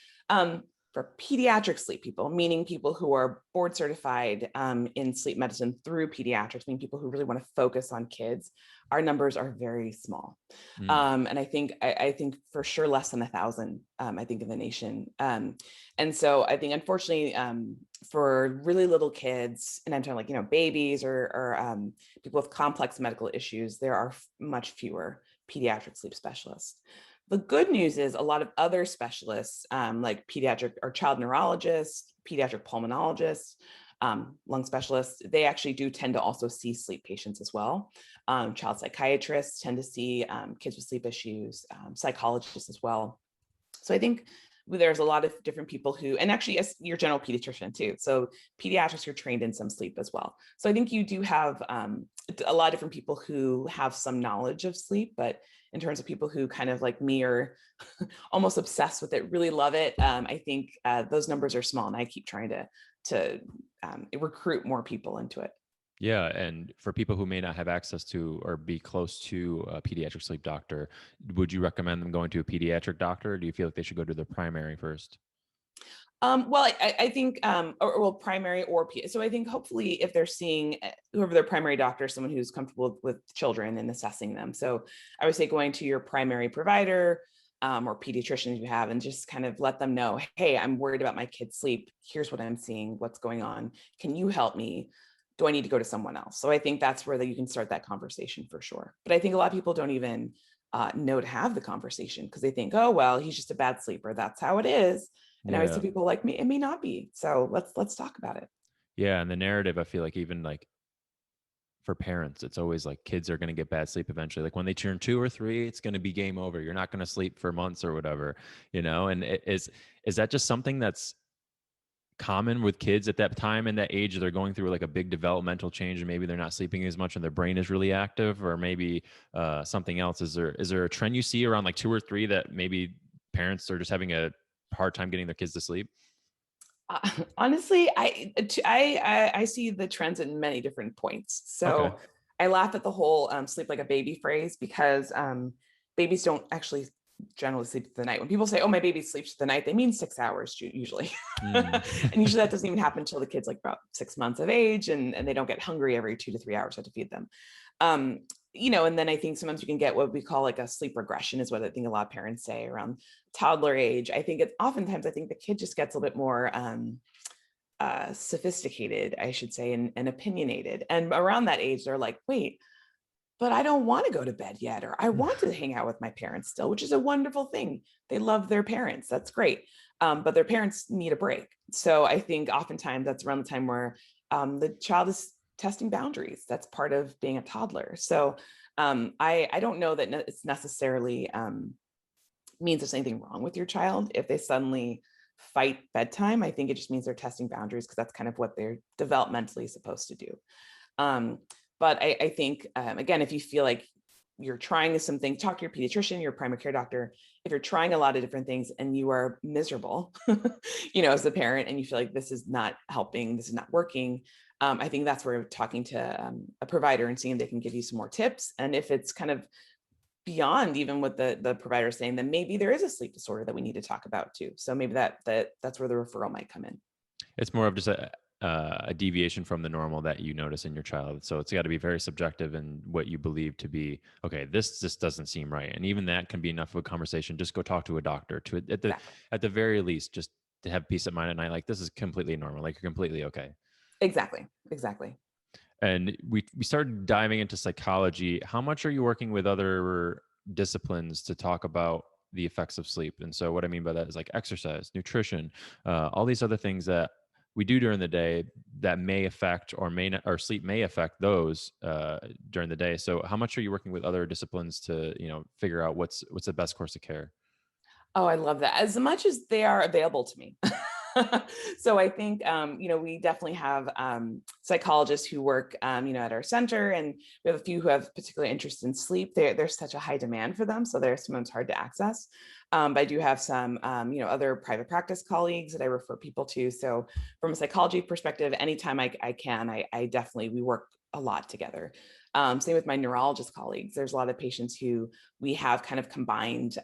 For pediatric sleep people, meaning people who are board certified in sleep medicine through pediatrics, meaning people who really want to focus on kids, our numbers are very small. Mm. And I think for sure less than 1,000, I think, in the nation. And so I think, unfortunately, for really little kids, and I'm talking like, babies or people with complex medical issues, there are much fewer pediatric sleep specialists. The good news is a lot of other specialists, like pediatric or child neurologists, pediatric pulmonologists, lung specialists, they actually do tend to also see sleep patients as well. Child psychiatrists tend to see kids with sleep issues, psychologists as well. So I think there's a lot of different people who, and actually as your general pediatrician too. So pediatrics are trained in some sleep as well. So I think you do have a lot of different people who have some knowledge of sleep, but in terms of people who kind of like me are almost obsessed with it, really love it. I think those numbers are small, and I keep trying to recruit more people into it. Yeah, and for people who may not have access to or be close to a pediatric sleep doctor, would you recommend them going to a pediatric doctor? Or do you feel like they should go to their primary first? Well, I think, well, primary or so I think hopefully if they're seeing whoever their primary doctor, someone who's comfortable with children and assessing them. So I would say going to your primary provider or pediatrician if you have, and just kind of let them know, hey, I'm worried about my kid's sleep. Here's what I'm seeing. What's going on? Can you help me? Do I need to go to someone else? So I think that's where you can start that conversation for sure. But I think a lot of people don't even know to have the conversation because they think, oh, well, he's just a bad sleeper. That's how it is. And I always tell Yeah. people like me, it may not be. So let's talk about it. Yeah, and the narrative, I feel like even like for parents, it's always like kids are going to get bad sleep eventually. Like when they turn 2 or 3, it's going to be game over. You're not going to sleep for months or whatever, you know? And is that just something that's common with kids at that time and that age? They're going through like a big developmental change and maybe they're not sleeping as much and their brain is really active, or maybe something else. Is there a trend you see around like 2 or 3 that maybe parents are just having a hard time getting their kids to sleep? Honestly, I see the trends in many different points. Okay. So I laugh at the whole sleep like a baby phrase because babies don't actually generally sleep through the night. When people say, "Oh, my baby sleeps through the night," they mean 6 hours usually, Mm. and usually that doesn't even happen until the kid's like about 6 months of age, and they don't get hungry every 2 to 3 hours. I have to feed them. Um, and then I think sometimes you can get what we call like a sleep regression, is what I think a lot of parents say around toddler age. I think it's oftentimes I think the kid just gets a little bit more sophisticated, I should say, and opinionated. And around that age, they're like, wait, but I don't want to go to bed yet, or I want to hang out with my parents still, which is a wonderful thing. They love their parents. That's great. But their parents need a break. So I think oftentimes that's around the time where the child is testing boundaries. That's part of being a toddler. So I don't know that it's necessarily means there's anything wrong with your child if they suddenly fight bedtime. I think it just means they're testing boundaries because that's kind of what they're developmentally supposed to do. Um, but I think, again, if you feel like you're trying something, talk to your pediatrician, your primary care doctor. If you're trying a lot of different things and you are miserable, as a parent, and you feel like this is not helping, this is not working, I think that's where talking to a provider and seeing if they can give you some more tips. And if it's kind of beyond even what the provider is saying, then maybe there is a sleep disorder that we need to talk about too. So maybe that's where the referral might come in. It's more of just a deviation from the normal that you notice in your child. So it's got to be very subjective in what you believe to be, okay, this just doesn't seem right. And even that can be enough of a conversation. Just go talk to a doctor Exactly. at the very least, just to have peace of mind at night. Like this is completely normal. Like you're completely okay. Exactly. Exactly. And we started diving into psychology. How much are you working with other disciplines to talk about the effects of sleep? And so what I mean by that is like exercise, nutrition, all these other things that we do during the day that may affect or may not, or sleep may affect those during the day. So how much are you working with other disciplines to, figure out what's the best course of care? Oh, I love that. As much as they are available to me. So I think, we definitely have psychologists who work, at our center, and we have a few who have particular interest in sleep. There's such a high demand for them, so they're sometimes hard to access. But I do have some, other private practice colleagues that I refer people to. So from a psychology perspective, anytime I can, I definitely, we work a lot together. Same with my neurologist colleagues. There's a lot of patients who we have kind of combined.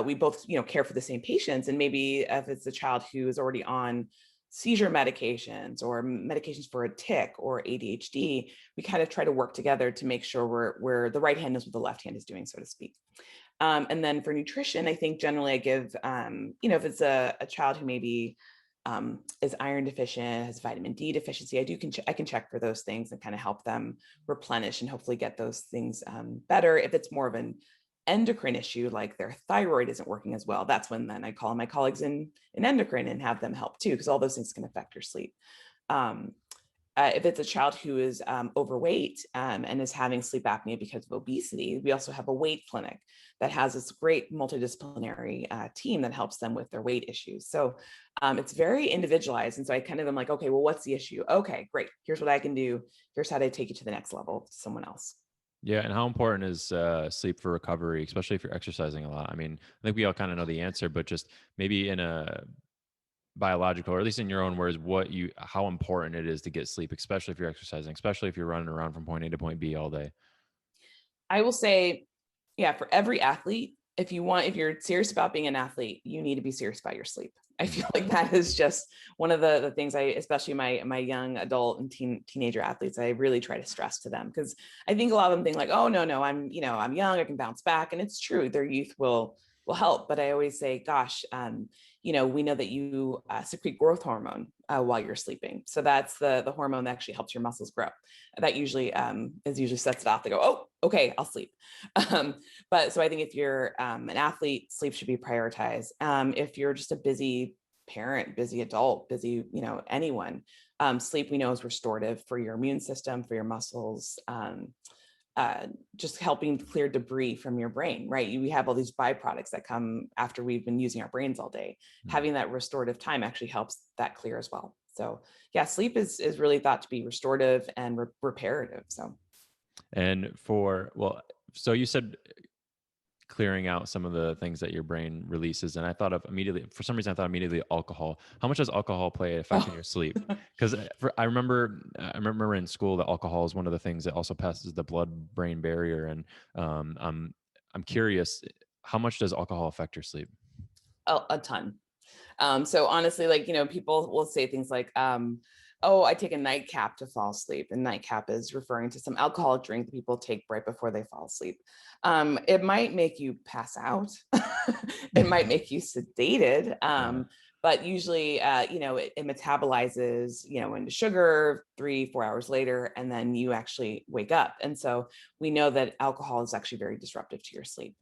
We both, care for the same patients, and maybe if it's a child who is already on seizure medications or medications for a tic or ADHD, we kind of try to work together to make sure we're the right hand knows what the left hand is doing, so to speak. And then for nutrition, I think generally I give, if it's a child who maybe is iron deficient, has vitamin D deficiency, I can check for those things and kind of help them replenish and hopefully get those things better. If it's more of an endocrine issue, like their thyroid isn't working as well, that's when then I call my colleagues in endocrine and have them help too, because all those things can affect your sleep. Um, if it's a child who is overweight and is having sleep apnea because of obesity, we also have a weight clinic that has this great multidisciplinary team that helps them with their weight issues. So it's very individualized. And so I kind of am like, okay, well, what's the issue? Okay, great. Here's what I can do. Here's how to take you to the next level to someone else. Yeah, and how important is sleep for recovery, especially if you're exercising a lot? I mean, I think we all kind of know the answer, but just maybe in a biological, or at least in your own words, how important it is to get sleep, especially if you're exercising, especially if you're running around from point A to point B all day. I will say, yeah, for every athlete, if you're serious about being an athlete, you need to be serious about your sleep. I Mm, feel like that is just one of the things especially my young adult and teenager athletes, I really try to stress to them, because I think a lot of them think like, oh no, I'm young, I can bounce back, and it's true, their youth will help. But I always say, gosh, we know that you secrete growth hormone while you're sleeping, so that's the hormone that actually helps your muscles grow. That usually sets it off. They go, oh, okay, I'll sleep. Um, but so I think if you're an athlete, sleep should be prioritized. If you're just a busy parent, busy adult, busy, anyone, sleep we know is restorative for your immune system, for your muscles, just helping clear debris from your brain, right? We have all these byproducts that come after we've been using our brains all day. mm. Having that restorative time actually helps that clear as well. So yeah, sleep is really thought to be restorative and reparative. So And so you said clearing out some of the things that your brain releases. And I thought of immediately, for some reason, I thought immediately alcohol. How much does alcohol play a effect in oh. your sleep? Because I remember in school that alcohol is one of the things that also passes the blood-brain barrier. And I'm curious, how much does alcohol affect your sleep? A ton. So honestly, like, people will say things like, oh, I take a nightcap to fall asleep. And nightcap is referring to some alcoholic drink that people take right before they fall asleep. It might make you pass out. It might make you sedated. Yeah. But usually, it metabolizes, into sugar 3, 4 hours later, and then you actually wake up. And so we know that alcohol is actually very disruptive to your sleep.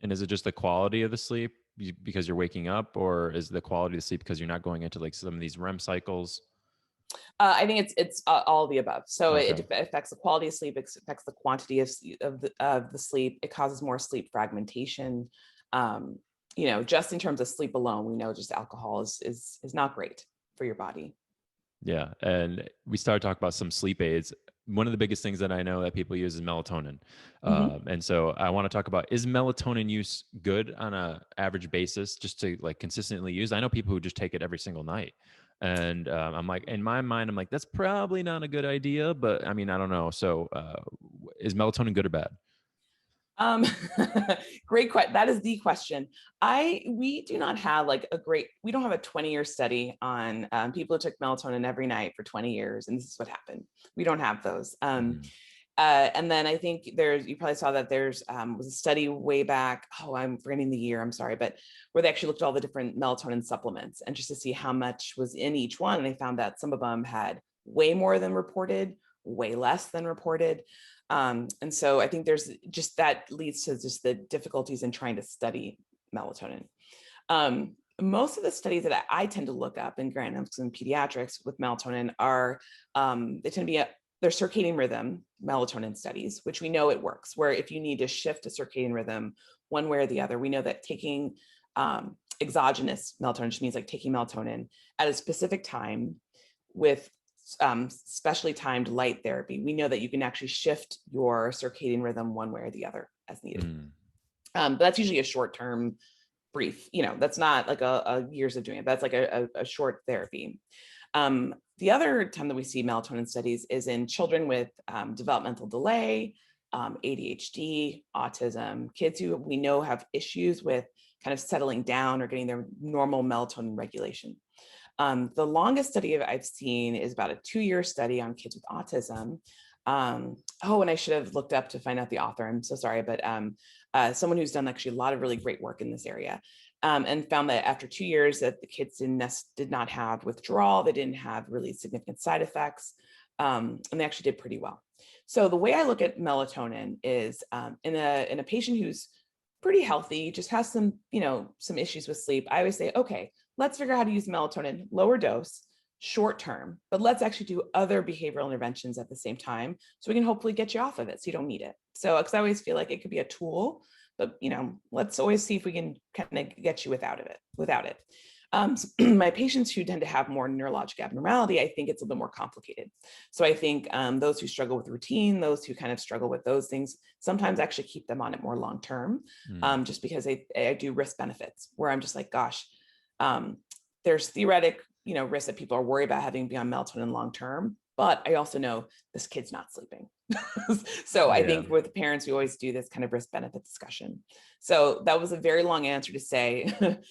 And is it just the quality of the sleep because you're waking up, or is the quality of the sleep because you're not going into like some of these REM cycles? I think it's all of the above. So Okay. it affects the quality of sleep, it affects the quantity of the sleep. It causes more sleep fragmentation. Um, just in terms of sleep alone, we know just alcohol is not great for your body. Yeah, and we started talking about some sleep aids. One of the biggest things that I know that people use is melatonin, Mhm. and so I want to talk about, is melatonin use good on a average basis, just to like consistently use? I know people who just take it every single night, and I'm like, in my mind, I'm like, that's probably not a good idea. But I mean, I don't know. So, is melatonin good or bad? Um, Great question. That is the question. We do not have we don't have a 20-year study on people who took melatonin every night for 20 years, and this is what happened. We don't have those. Mhm. And then I think you probably saw that there's was a study way back. Oh, I'm forgetting the year. I'm sorry, but where they actually looked at all the different melatonin supplements and just to see how much was in each one. And they found that some of them had way more than reported, way less than reported. And so I think there's just that leads to just the difficulties in trying to study melatonin. Most of the studies that I tend to look up in granims and pediatrics with melatonin are they tend to be their circadian rhythm melatonin studies, which we know it works, where if you need to shift a circadian rhythm one way or the other, we know that taking exogenous melatonin, which means like taking melatonin at a specific time with specially timed light therapy, we know that you can actually shift your circadian rhythm one way or the other as needed. Mm. But that's usually a short term brief, that's not like a years of doing it. That's like a short therapy. The other time that we see melatonin studies is in children with developmental delay, ADHD, autism, kids who we know have issues with kind of settling down or getting their normal melatonin regulation. The longest study I've seen is about a 2-year study on kids with autism. And I should have looked up to find out the author. I'm so sorry, but someone who's done actually a lot of really great work in this area, and found that after 2 years that the kids did not have withdrawal, they didn't have really significant side effects, and they actually did pretty well. So the way I look at melatonin is in a patient who's pretty healthy, just has some issues with sleep. I always say, okay, let's figure out how to use melatonin, lower dose, short term, but let's actually do other behavioral interventions at the same time so we can hopefully get you off of it so you don't need it. So, because I always feel like it could be a tool, but let's always see if we can kind of get you without it. My patients who tend to have more neurologic abnormality, I think it's a little bit more complicated. So I think those who struggle with routine, those who kind of struggle with those things, sometimes actually keep them on it more long term, Mm. just because I do risk benefits where I'm just like, gosh, there's theoretic, risks that people are worried about having beyond melatonin long term. But I also know this kid's not sleeping. So I Yeah. think with parents, we always do this kind of risk benefit discussion. So that was a very long answer to say,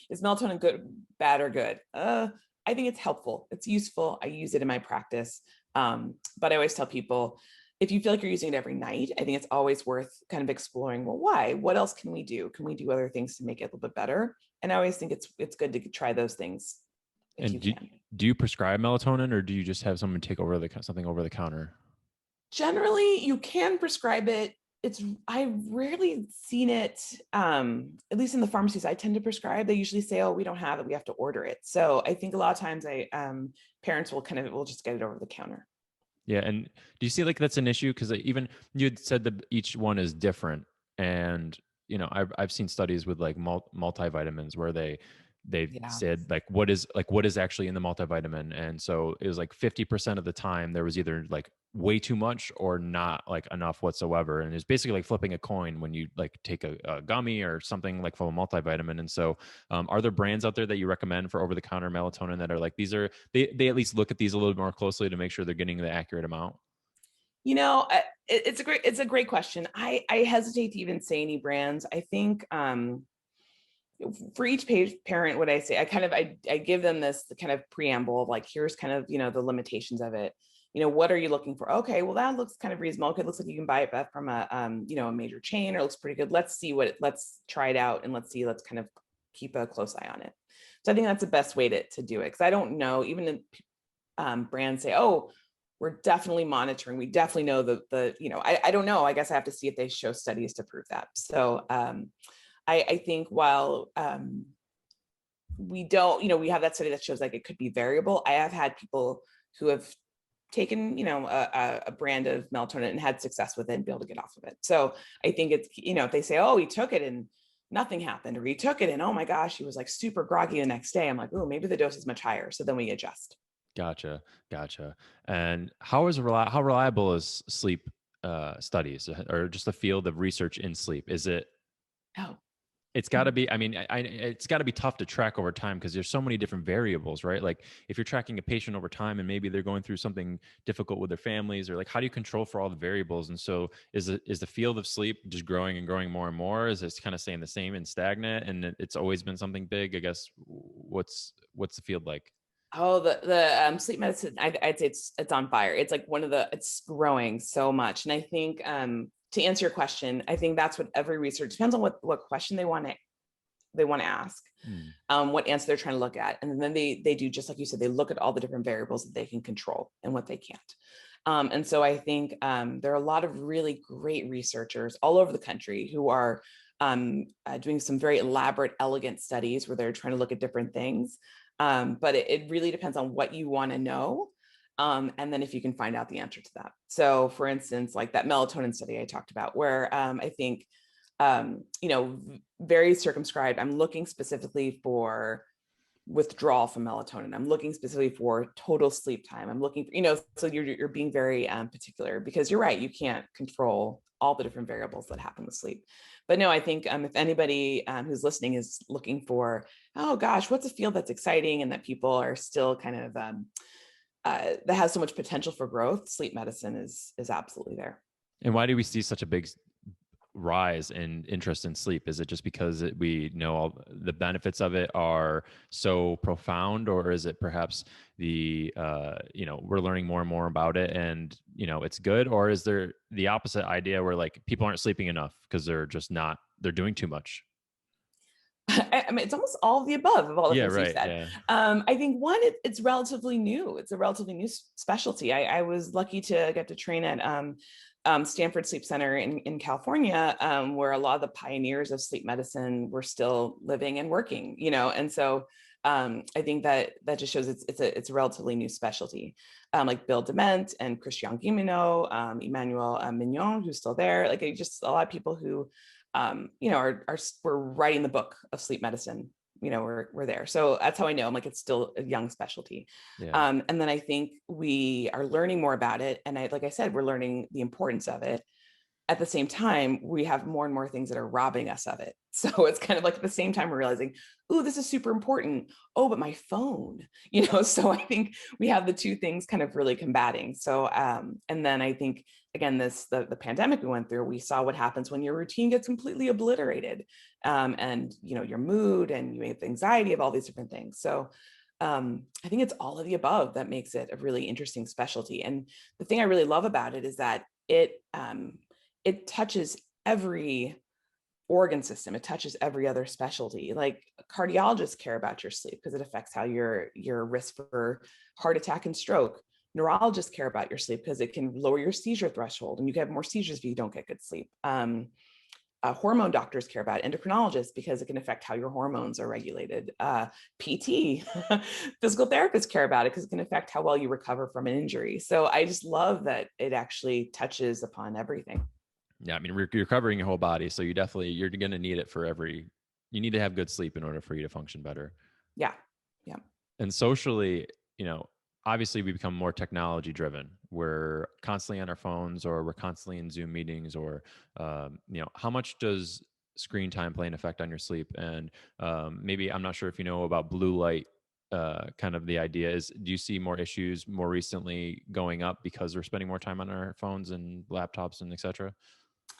is melatonin good, bad, or good? I think it's helpful. It's useful. I use it in my practice. But I always tell people, if you feel like you're using it every night, I think it's always worth kind of exploring, well, why? What else can we do? Can we do other things to make it a little bit better? And I always think it's good to try those things if you And do can. do you prescribe melatonin, or do you just have someone take over something over the counter? Generally, you can prescribe it. I've rarely seen it, at least in the pharmacies I tend to prescribe. They usually say, oh, we don't have it, we have to order it. So I think a lot of times parents will just get it over the counter. Yeah, and do you see like that's an issue? Because even you had said that each one is different, and I've seen studies with like multivitamins where they Yeah. said like what is actually in the multivitamin, and so it was like 50% of the time there was either like way too much or not like enough whatsoever, and it's basically like flipping a coin when you like take a gummy or something like from a multivitamin. And so are there brands out there that you recommend for over the counter melatonin that are like these are they at least look at these a little bit more closely to make sure they're getting the accurate amount? It's a great question. I hesitate to even say any brands. I think for each parent, what I say, I give them this kind of preamble of like, here's kind of, the limitations of it. What are you looking for? Okay, well, that looks kind of reasonable. Okay, it looks like you can buy it from a major chain, or it looks pretty good. Let's try it out, and let's kind of keep a close eye on it. So I think that's the best way to do it. Because I don't know, even if brands say, oh, we're definitely monitoring. We definitely know I don't know. I guess I have to see if they show studies to prove that. So I think while we don't, we have that study that shows like it could be variable. I have had people who have taken, a brand of melatonin and had success with it and be able to get off of it. So I think it's, if they say, oh, he took it and nothing happened, or he took it and oh my gosh, he was like super groggy the next day. I'm like, oh, maybe the dose is much higher. So then we adjust. Gotcha. And how reliable is sleep studies, or just the field of research in sleep? Is it Oh, it's got to be, I mean, it's got to be tough to track over time because there's so many different variables, right? Like if you're tracking a patient over time and maybe they're going through something difficult with their families, or like how do you control for all the variables? And so is the field of sleep just growing and growing more and more? Is it kind of staying the same and stagnant, and it's always been something big? I guess what's the field like? Oh, the sleep medicine, I'd say it's on fire. It's like it's growing so much. And I think to answer your question, I think that's what every research depends on what question they want to ask, Hmm. what answer they're trying to look at. And then they do, just like you said, they look at all the different variables that they can control and what they can't. And so I think there are a lot of really great researchers all over the country who are doing some very elaborate, elegant studies where they're trying to look at different things. But it really depends on what you want to know. And then if you can find out the answer to that. So for instance, like that melatonin study I talked about, where I think, very circumscribed, I'm looking specifically for withdrawal from melatonin. I'm looking specifically for total sleep time. I'm looking for, so you're being very particular, because you're right, you can't control all the different variables that happen with sleep. But no, I think if anybody who's listening is looking for, oh gosh, what's a field that's exciting and that people are still kind of that has so much potential for growth, sleep medicine is absolutely there. And why do we see such a big rise in interest in sleep? Is it just because we know all the benefits of it are so profound, or is it perhaps we're learning more and more about it and it's good, or is there the opposite idea where like people aren't sleeping enough because they're doing too much? I mean, it's almost all of the above of all the Yeah, things you right. said. Yeah. I think one, it's relatively new. It's a relatively new specialty. I was lucky to get to train at Stanford Sleep Center in California, where a lot of the pioneers of sleep medicine were still living and working. And so I think that just shows it's a relatively new specialty. Like Bill Dement and Christian Guilleminault, Emmanuel Mignon, who's still there. Like just a lot of people who, were writing the book of sleep medicine, we're there. So that's how I know I'm like, it's still a young specialty. Yeah. And then I think we are learning more about it. And like I said, we're learning the importance of it. At the same time, we have more and more things that are robbing us of it. So it's kind of like at the same time we're realizing, oh, this is super important. Oh, but my phone, so I think we have the two things kind of really combating. So, and then I think, again, the pandemic we went through, we saw what happens when your routine gets completely obliterated. And, your mood and you have anxiety of all these different things. So I think it's all of the above that makes it a really interesting specialty. And the thing I really love about it is that it touches every organ system. It touches every other specialty. Like cardiologists care about your sleep because it affects how your risk for heart attack and stroke. Neurologists care about your sleep because it can lower your seizure threshold and you can have more seizures if you don't get good sleep. Hormone doctors care about it, endocrinologists, because it can affect how your hormones are regulated. PT, physical therapists care about it because it can affect how well you recover from an injury. So I just love that it actually touches upon everything. Yeah. I mean, you're covering your whole body. So you're going to need it you need to have good sleep in order for you to function better. Yeah. Yeah. And socially, you know, obviously we become more technology driven. We're constantly on our phones or we're constantly in Zoom meetings or, how much does screen time play an effect on your sleep? And maybe I'm not sure if you know about blue light. Kind of the idea is, do you see more issues more recently going up because we're spending more time on our phones and laptops and etc.?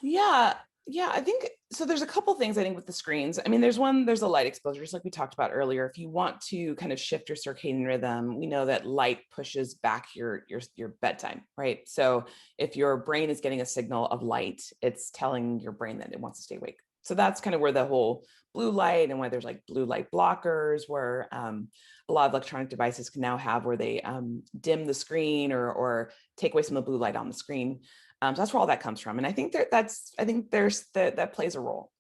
Yeah. Yeah. I think so. There's a couple things I think with the screens. I mean, there's the light exposure, just like we talked about earlier. If you want to kind of shift your circadian rhythm, we know that light pushes back your bedtime, right? So if your brain is getting a signal of light, it's telling your brain that it wants to stay awake. So that's kind of where the whole blue light and why there's like blue light blockers, where a lot of electronic devices can now have where they dim the screen or take away some of the blue light on the screen. So that's where all that comes from. And I think that plays a role.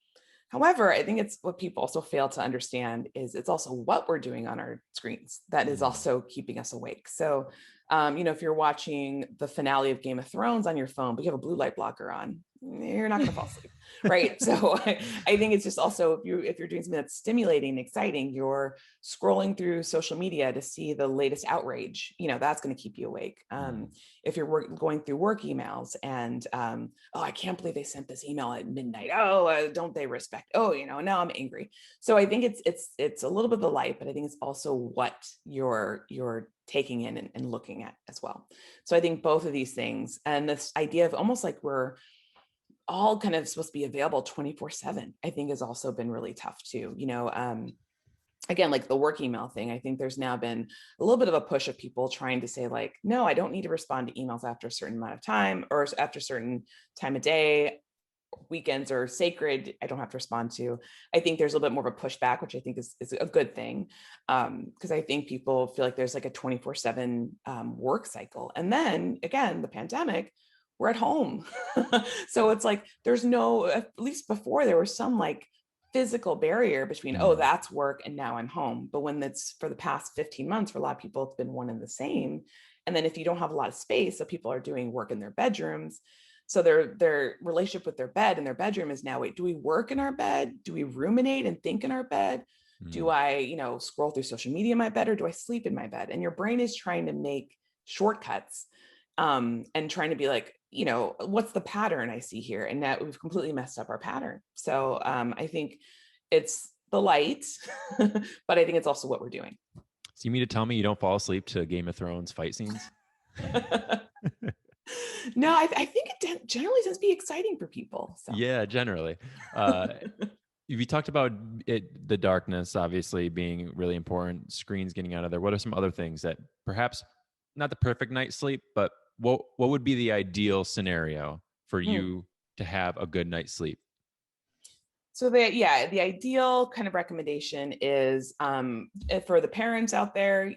However, I think it's what people also fail to understand is it's also what we're doing on our screens that is Mm. also keeping us awake. So, if you're watching the finale of Game of Thrones on your phone, but you have a blue light blocker on, you're not going to fall asleep, right? So, I think it's just also if you're doing something that's stimulating and exciting, you're scrolling through social media to see the latest outrage. That's going to keep you awake. Mm. If you're going through work emails and oh, I can't believe they sent this email at midnight. Oh, don't they respect? Oh, now I'm angry. So I think it's a little bit of the light, but I think it's also what you're taking in and looking at as well. So I think both of these things and this idea of almost like we're all kind of supposed to be available 24/7, I think has also been really tough too. Again, like the work email thing, I think there's now been a little bit of a push of people trying to say like, no, I don't need to respond to emails after a certain amount of time or after a certain time of day. Weekends are sacred. I don't have to respond to. I think there's a little bit more of a pushback, which I think is a good thing. Because I think people feel like there's like a 24/7 work cycle. And then again, the pandemic, we're at home. So it's like, there's no, at least before there was some like physical barrier between, oh, Mm. that's work and now I'm home. But when it's for the past 15 months, for a lot of people, it's been one and the same. And then if you don't have a lot of space, so people are doing work in their bedrooms. So their relationship with their bed and their bedroom is now, wait, do we work in our bed? Do we ruminate and think in our bed? Do Mm. I, scroll through social media in my bed or do I sleep in my bed? And your brain is trying to make shortcuts and trying to be like, what's the pattern I see here? And that we've completely messed up our pattern. So I think it's the light, but I think it's also what we're doing. So you mean to tell me you don't fall asleep to Game of Thrones fight scenes? No, I think it generally tends to be exciting for people. So. Yeah, generally. Uh, you talked about the darkness obviously being really important, screens getting out of there. What are some other things that perhaps not the perfect night's sleep, but what would be the ideal scenario for Mm. you to have a good night's sleep? So the ideal kind of recommendation is for the parents out there,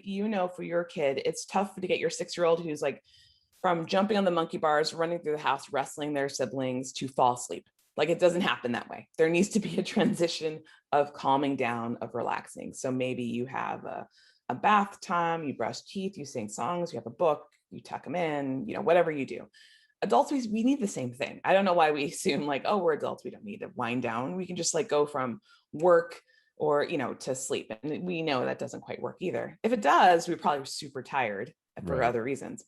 for your kid, it's tough to get your 6-year-old who's like from jumping on the monkey bars, running through the house, wrestling their siblings to fall asleep. Like it doesn't happen that way. There needs to be a transition of calming down, of relaxing. So maybe you have a bath time, you brush teeth, you sing songs, you have a book, you tuck them in, whatever you do. Adults, we need the same thing. I don't know why we assume like, oh, we're adults, we don't need to wind down. We can just like go from work or, to sleep. And we know that doesn't quite work either. If it does, we're probably super tired for Right. other reasons.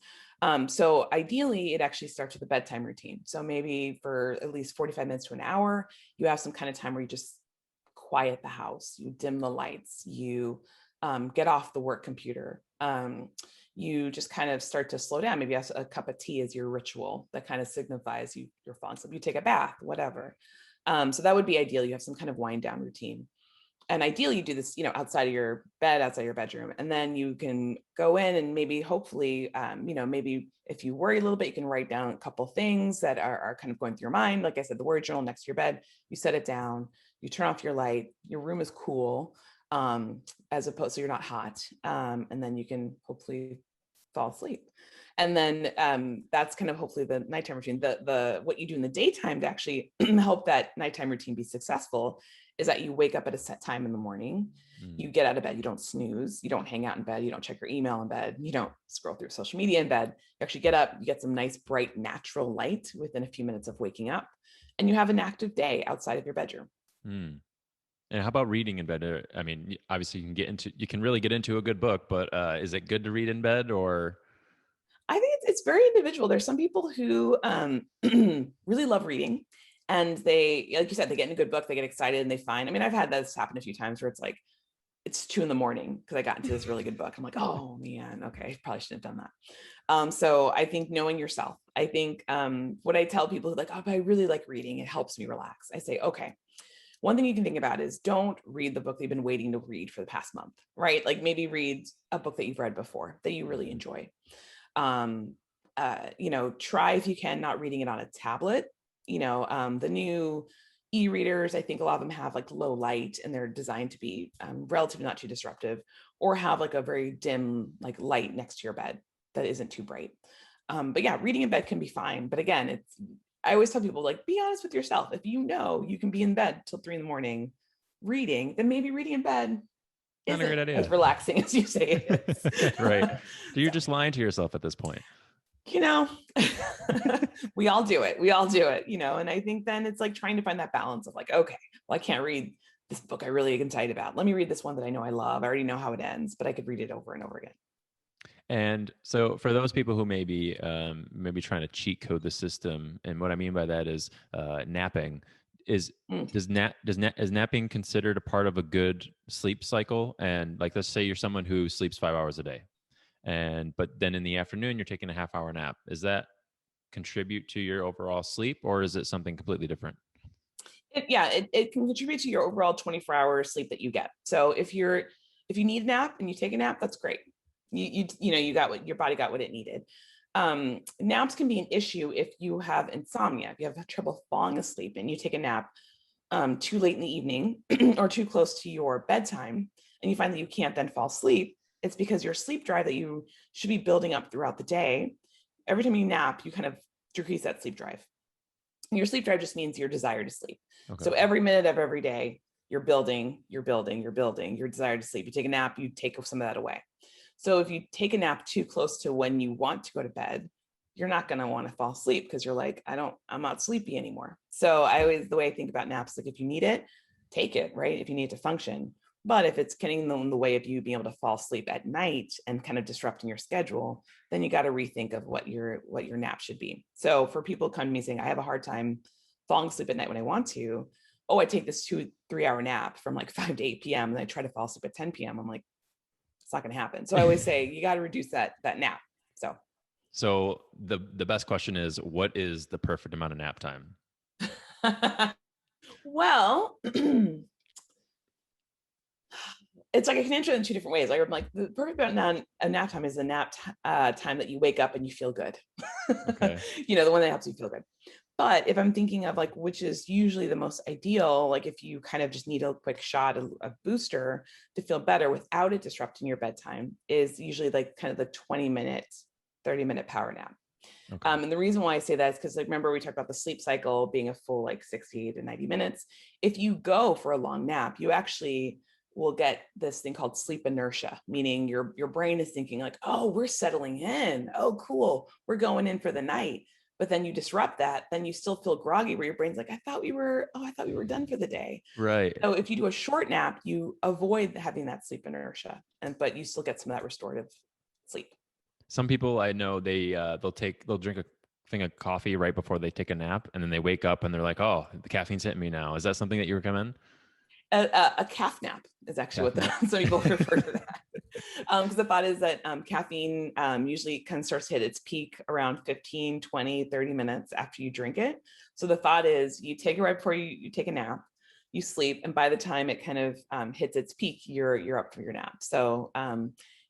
So ideally, it actually starts with a bedtime routine. So maybe for at least 45 minutes to an hour, you have some kind of time where you just quiet the house, you dim the lights, you get off the work computer. You just kind of start to slow down. Maybe a cup of tea is your ritual that kind of signifies you're falling asleep. You take a bath, whatever. So that would be ideal. You have some kind of wind down routine. And ideally you do this, outside of your bed, outside your bedroom, and then you can go in and maybe hopefully, maybe if you worry a little bit, you can write down a couple things that are kind of going through your mind. Like I said, the word journal next to your bed, you set it down, you turn off your light, your room is cool, as opposed, so you're not hot. And then you can hopefully fall asleep. And then that's kind of hopefully the nighttime routine. The what you do in the daytime to actually help that nighttime routine be successful is that you wake up at a set time in the morning, Mm. you get out of bed, you don't snooze, you don't hang out in bed, you don't check your email in bed, you don't scroll through social media in bed. You actually get up, you get some nice, bright, natural light within a few minutes of waking up, and you have an active day outside of your bedroom. Mm. And how about reading in bed? I mean, obviously you can really get into a good book, but is it good to read in bed or? I think it's very individual. There's some people who really love reading, and they, like you said, they get in a good book, they get excited and they find, I mean, I've had this happen a few times where it's like, it's 2 a.m. because I got into this really good book. I'm like, oh man, okay, I probably shouldn't have done that. So I think knowing yourself, I think what I tell people like, oh, but I really like reading, it helps me relax. I say, okay, one thing you can think about is don't read the book that you've been waiting to read for the past month, right? Like maybe read a book that you've read before that you really Mhm. enjoy. um, Try if you can not reading it on a tablet. The new e-readers, I think a lot of them have like low light and they're designed to be relatively not too disruptive, or have like a very dim like light next to your bed that isn't too bright. But yeah, reading in bed can be fine. But again, I always tell people like, be honest with yourself. If you know you can be in bed till 3 a.m. reading, then maybe reading in bed Not a isn't great as idea. relaxing as you say it is. Right. So you're So just lying to yourself at this point. you know we all do it, and I think then it's like trying to find that balance of like, okay, well, I can't read this book I really get excited about, let me read this one that I know I love, I already know how it ends, but I could read it over and over again. And so for those people who maybe trying to cheat code the system, and what I mean by that is napping, is Mm. is napping considered a part of a good sleep cycle? And like let's say you're someone who sleeps 5 hours a day, and but then in the afternoon you're taking a half hour nap. Is that contribute to your overall sleep, or is it something completely different? It can contribute to your overall 24-hour sleep that you get. So if you need a nap and you take a nap, that's great. You got what your body got what it needed. Naps can be an issue if you have insomnia, if you have trouble falling asleep and you take a nap too late in the evening or too close to your bedtime, and you find that you can't then fall asleep. It's because your sleep drive that you should be building up throughout the day, every time you nap, you kind of decrease that sleep drive. Your sleep drive just means your desire to sleep. Okay. So every minute of every day, you're building your desire to sleep. You take a nap, you take some of that away. So if you take a nap too close to when you want to go to bed, you're not going to want to fall asleep because you're like, I'm not sleepy anymore. So the way I think about naps, like if you need it, take it, right? If you need it to function. But if it's getting in the way of you being able to fall asleep at night and kind of disrupting your schedule, then you got to rethink of what your nap should be. So for people come to me saying, I have a hard time falling asleep at night when I want to, oh, I take this 2-3 hour nap from like 5 to 8 p.m. and I try to fall asleep at 10 p.m. I'm like, it's not going to happen. So I always say you got to reduce that nap. So So the best question is, what is the perfect amount of nap time? well, it's like I can answer it in two different ways. I'm like, the perfect amount of nap time is the time that you wake up and you feel good. Okay. The one that helps you feel good. But if I'm thinking of like, which is usually the most ideal, like if you kind of just need a quick shot, a booster to feel better without it disrupting your bedtime, is usually like kind of the 20-minute, 30-minute power nap. Okay. And the reason why I say that is because, like, remember we talked about the sleep cycle being a full like 60 to 90 minutes. If you go for a long nap, you actually will get this thing called sleep inertia, meaning your brain is thinking like, oh, we're settling in. Oh, cool. We're going in for the night. but then you disrupt that, then you still feel groggy where your brain's like, I thought we were done for the day. Right. So if you do a short nap, you avoid having that sleep inertia, but you still get some of that restorative sleep. Some people I know they'll drink a thing of coffee right before they take a nap, and then they wake up and they're like, "Oh, the caffeine's hitting me now." Is that something that you recommend? A calf nap is actually Calf what nap. some people refer to that. Because the thought is that caffeine usually kind of starts to hit its peak around 15, 20, 30 minutes after you drink it. So the thought is you take it right before you take a nap, you sleep, and by the time it kind of hits its peak, you're up for your nap. So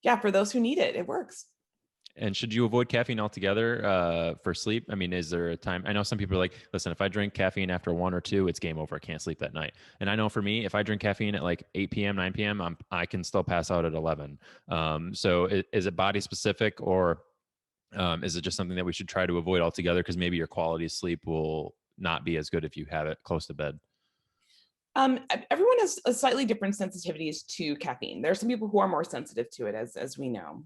yeah, for those who need it, it works. And should you avoid caffeine altogether for sleep? I mean, is there a time? I know some people are like, listen, if I drink caffeine after 1 or 2, it's game over. I can't sleep that night. And I know for me, if I drink caffeine at like 8 p.m., 9 p.m., I can still pass out at 11. So is it body specific, or is it just something that we should try to avoid altogether? Because maybe your quality of sleep will not be as good if you have it close to bed. Everyone has a slightly different sensitivities to caffeine. There are some people who are more sensitive to it, as we know.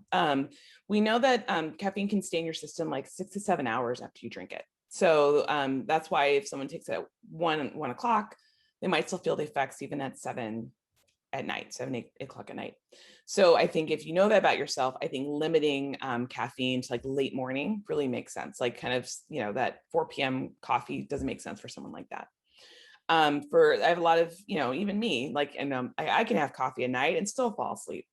We know that caffeine can stay in your system like 6 to 7 hours after you drink it. So that's why if someone takes it at 1 o'clock, they might still feel the effects even at 7 at night, 7, 8 o'clock at night. So I think if you know that about yourself, I think limiting caffeine to like late morning really makes sense. Like kind of, that 4 p.m. coffee doesn't make sense for someone like that. I have a lot of, even me, like, and I can have coffee at night and still fall asleep.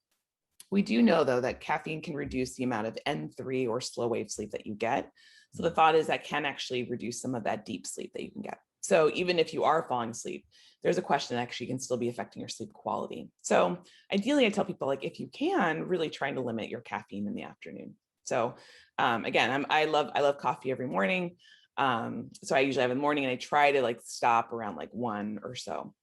We do know though that caffeine can reduce the amount of N3 or slow wave sleep that you get. So the thought is that can actually reduce some of that deep sleep that you can get. So even if you are falling asleep, there's a question that actually can still be affecting your sleep quality. So ideally, I tell people, like, if you can, really trying to limit your caffeine in the afternoon. So again, I love coffee every morning. So I usually have in the morning, and I try to like stop around like 1 or so.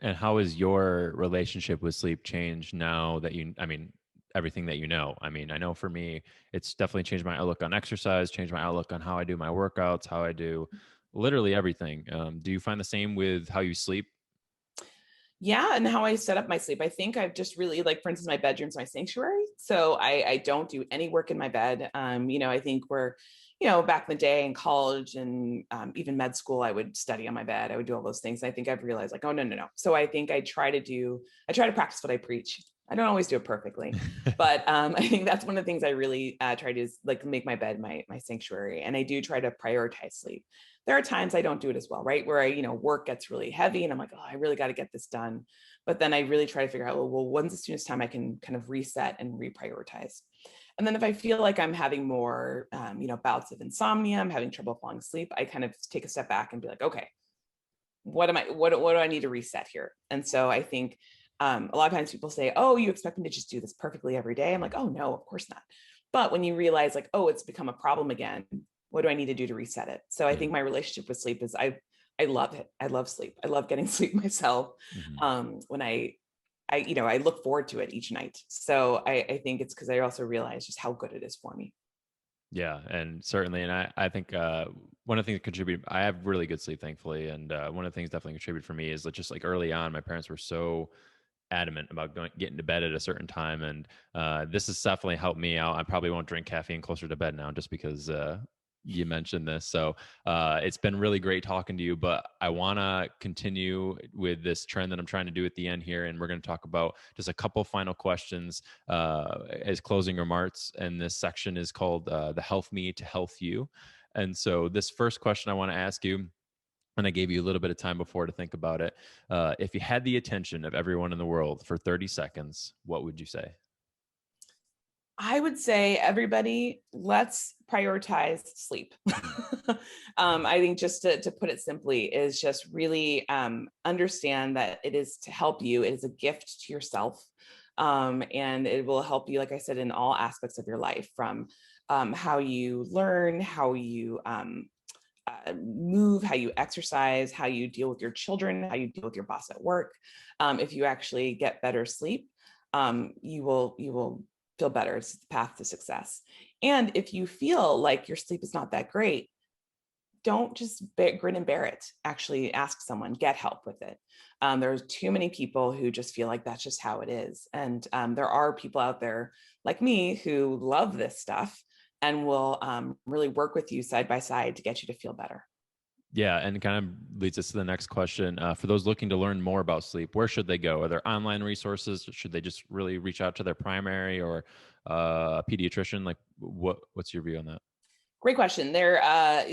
And how has your relationship with sleep changed now that I mean, everything that you know? I mean, I know for me, it's definitely changed my outlook on exercise, changed my outlook on how I do my workouts, how I do literally everything. Do you find the same with how you sleep? Yeah, and how I set up my sleep. I think I've just really, like, for instance, my bedroom's my sanctuary. So I don't do any work in my bed. I think back in the day in college and even med school, I would study on my bed. I would do all those things. I think I've realized, like, oh, no, no, no. So I think I try to practice what I preach. I don't always do it perfectly, but I think that's one of the things I really try to do, is like make my bed my sanctuary. And I do try to prioritize sleep. There are times I don't do it as well, right? Where work gets really heavy and I'm like, oh, I really got to get this done. But then I really try to figure out, well, when's the soonest time I can kind of reset and reprioritize? And then if I feel like I'm having more, bouts of insomnia, I'm having trouble falling asleep, I kind of take a step back and be like, okay, what do I need to reset here? And so I think a lot of times people say, oh, you expect me to just do this perfectly every day? I'm like, oh, no, of course not. But when you realize, like, oh, it's become a problem again, what do I need to do to reset it? So I Yeah. think my relationship with sleep is I love it. I love sleep. I love getting sleep myself. Mhm. When I look forward to it each night. So I think it's because I also realize just how good it is for me. Yeah, and certainly, and I think one of the things that contribute, I have really good sleep, thankfully, and one of the things definitely contribute for me is that just like early on, my parents were so adamant about getting to bed at a certain time, and this has definitely helped me out. I probably won't drink caffeine closer to bed now, just because you mentioned this. So it's been really great talking to you, but I want to continue with this trend that I'm trying to do at the end here, and we're going to talk about just a couple final questions as closing remarks. And this section is called "The Health Me to Health You." And so this first question I want to ask you, and I gave you a little bit of time before to think about it. If you had the attention of everyone in the world for 30 seconds, what would you say? I would say, everybody, let's prioritize sleep. Mm. I think, just to put it simply, is just really understand that it is to help you. It is a gift to yourself. And it will help you, like I said, in all aspects of your life, from how you learn, how you move, how you exercise, how you deal with your children, how you deal with your boss at work. If you actually get better sleep, you will feel better. It's the path to success. And if you feel like your sleep is not that great, don't just grin and bear it. Actually ask someone, get help with it. There's too many people who just feel like that's just how it is. And there are people out there like me who love this stuff and will really work with you side by side to get you to feel better. Yeah, and kind of leads us to the next question. For those looking to learn more about sleep, where should they go? Are there online resources? Should they just really reach out to their primary or a pediatrician? Like, what's your view on that? Great question.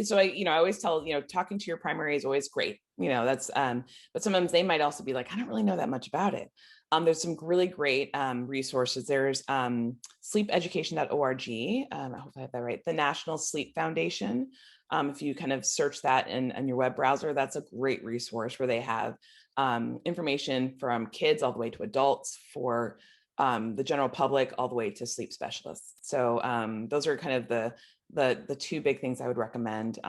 So I always tell, talking to your primary is always great. That's, but sometimes they might also be like, I don't really know that much about it. There's some really great resources. There's sleepeducation.org. I hope I have that right. The National Sleep Foundation. If you kind of search that in your web browser, that's a great resource where they have information from kids all the way to adults for the general public all the way to sleep specialists. So those are kind of the two big things I would recommend.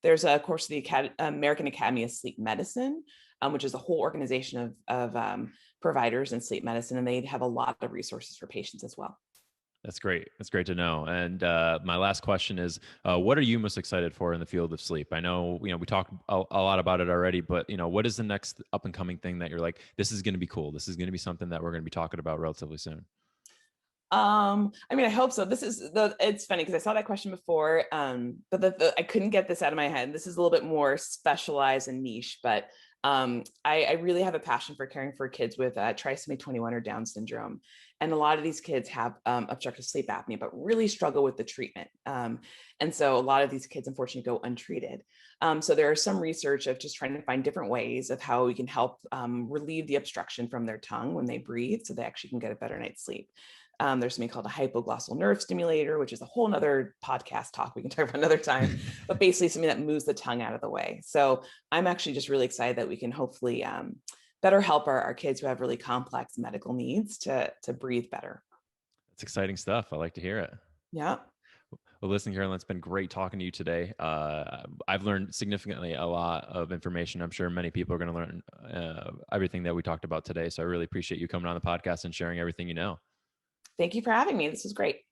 There's a course of the American Academy of Sleep Medicine, which is a whole organization of providers in sleep medicine, and they have a lot of resources for patients as well. That's great. That's great to know. And my last question is, what are you most excited for in the field of sleep? I know, we talked a lot about it already, but what is the next up and coming thing that you're like, this is going to be cool. This is going to be something that we're going to be talking about relatively soon. I mean, I hope so. It's funny because I saw that question before, but I couldn't get this out of my head. This is a little bit more specialized and niche, but I really have a passion for caring for kids with trisomy 21 or Down syndrome. And a lot of these kids have obstructive sleep apnea, but really struggle with the treatment. And so a lot of these kids, unfortunately, go untreated. So there are some research of just trying to find different ways of how we can help relieve the obstruction from their tongue when they breathe so they actually can get a better night's sleep. There's something called a hypoglossal nerve stimulator, which is a whole nother podcast talk we can talk about another time, but basically something that moves the tongue out of the way. So I'm actually just really excited that we can hopefully better help our kids who have really complex medical needs to breathe better. That's exciting stuff. I like to hear it. Yeah. Well, listen, Carolyn, it's been great talking to you today. I've learned significantly a lot of information. I'm sure many people are going to learn everything that we talked about today. So I really appreciate you coming on the podcast and sharing everything you know. Thank you for having me. This was great.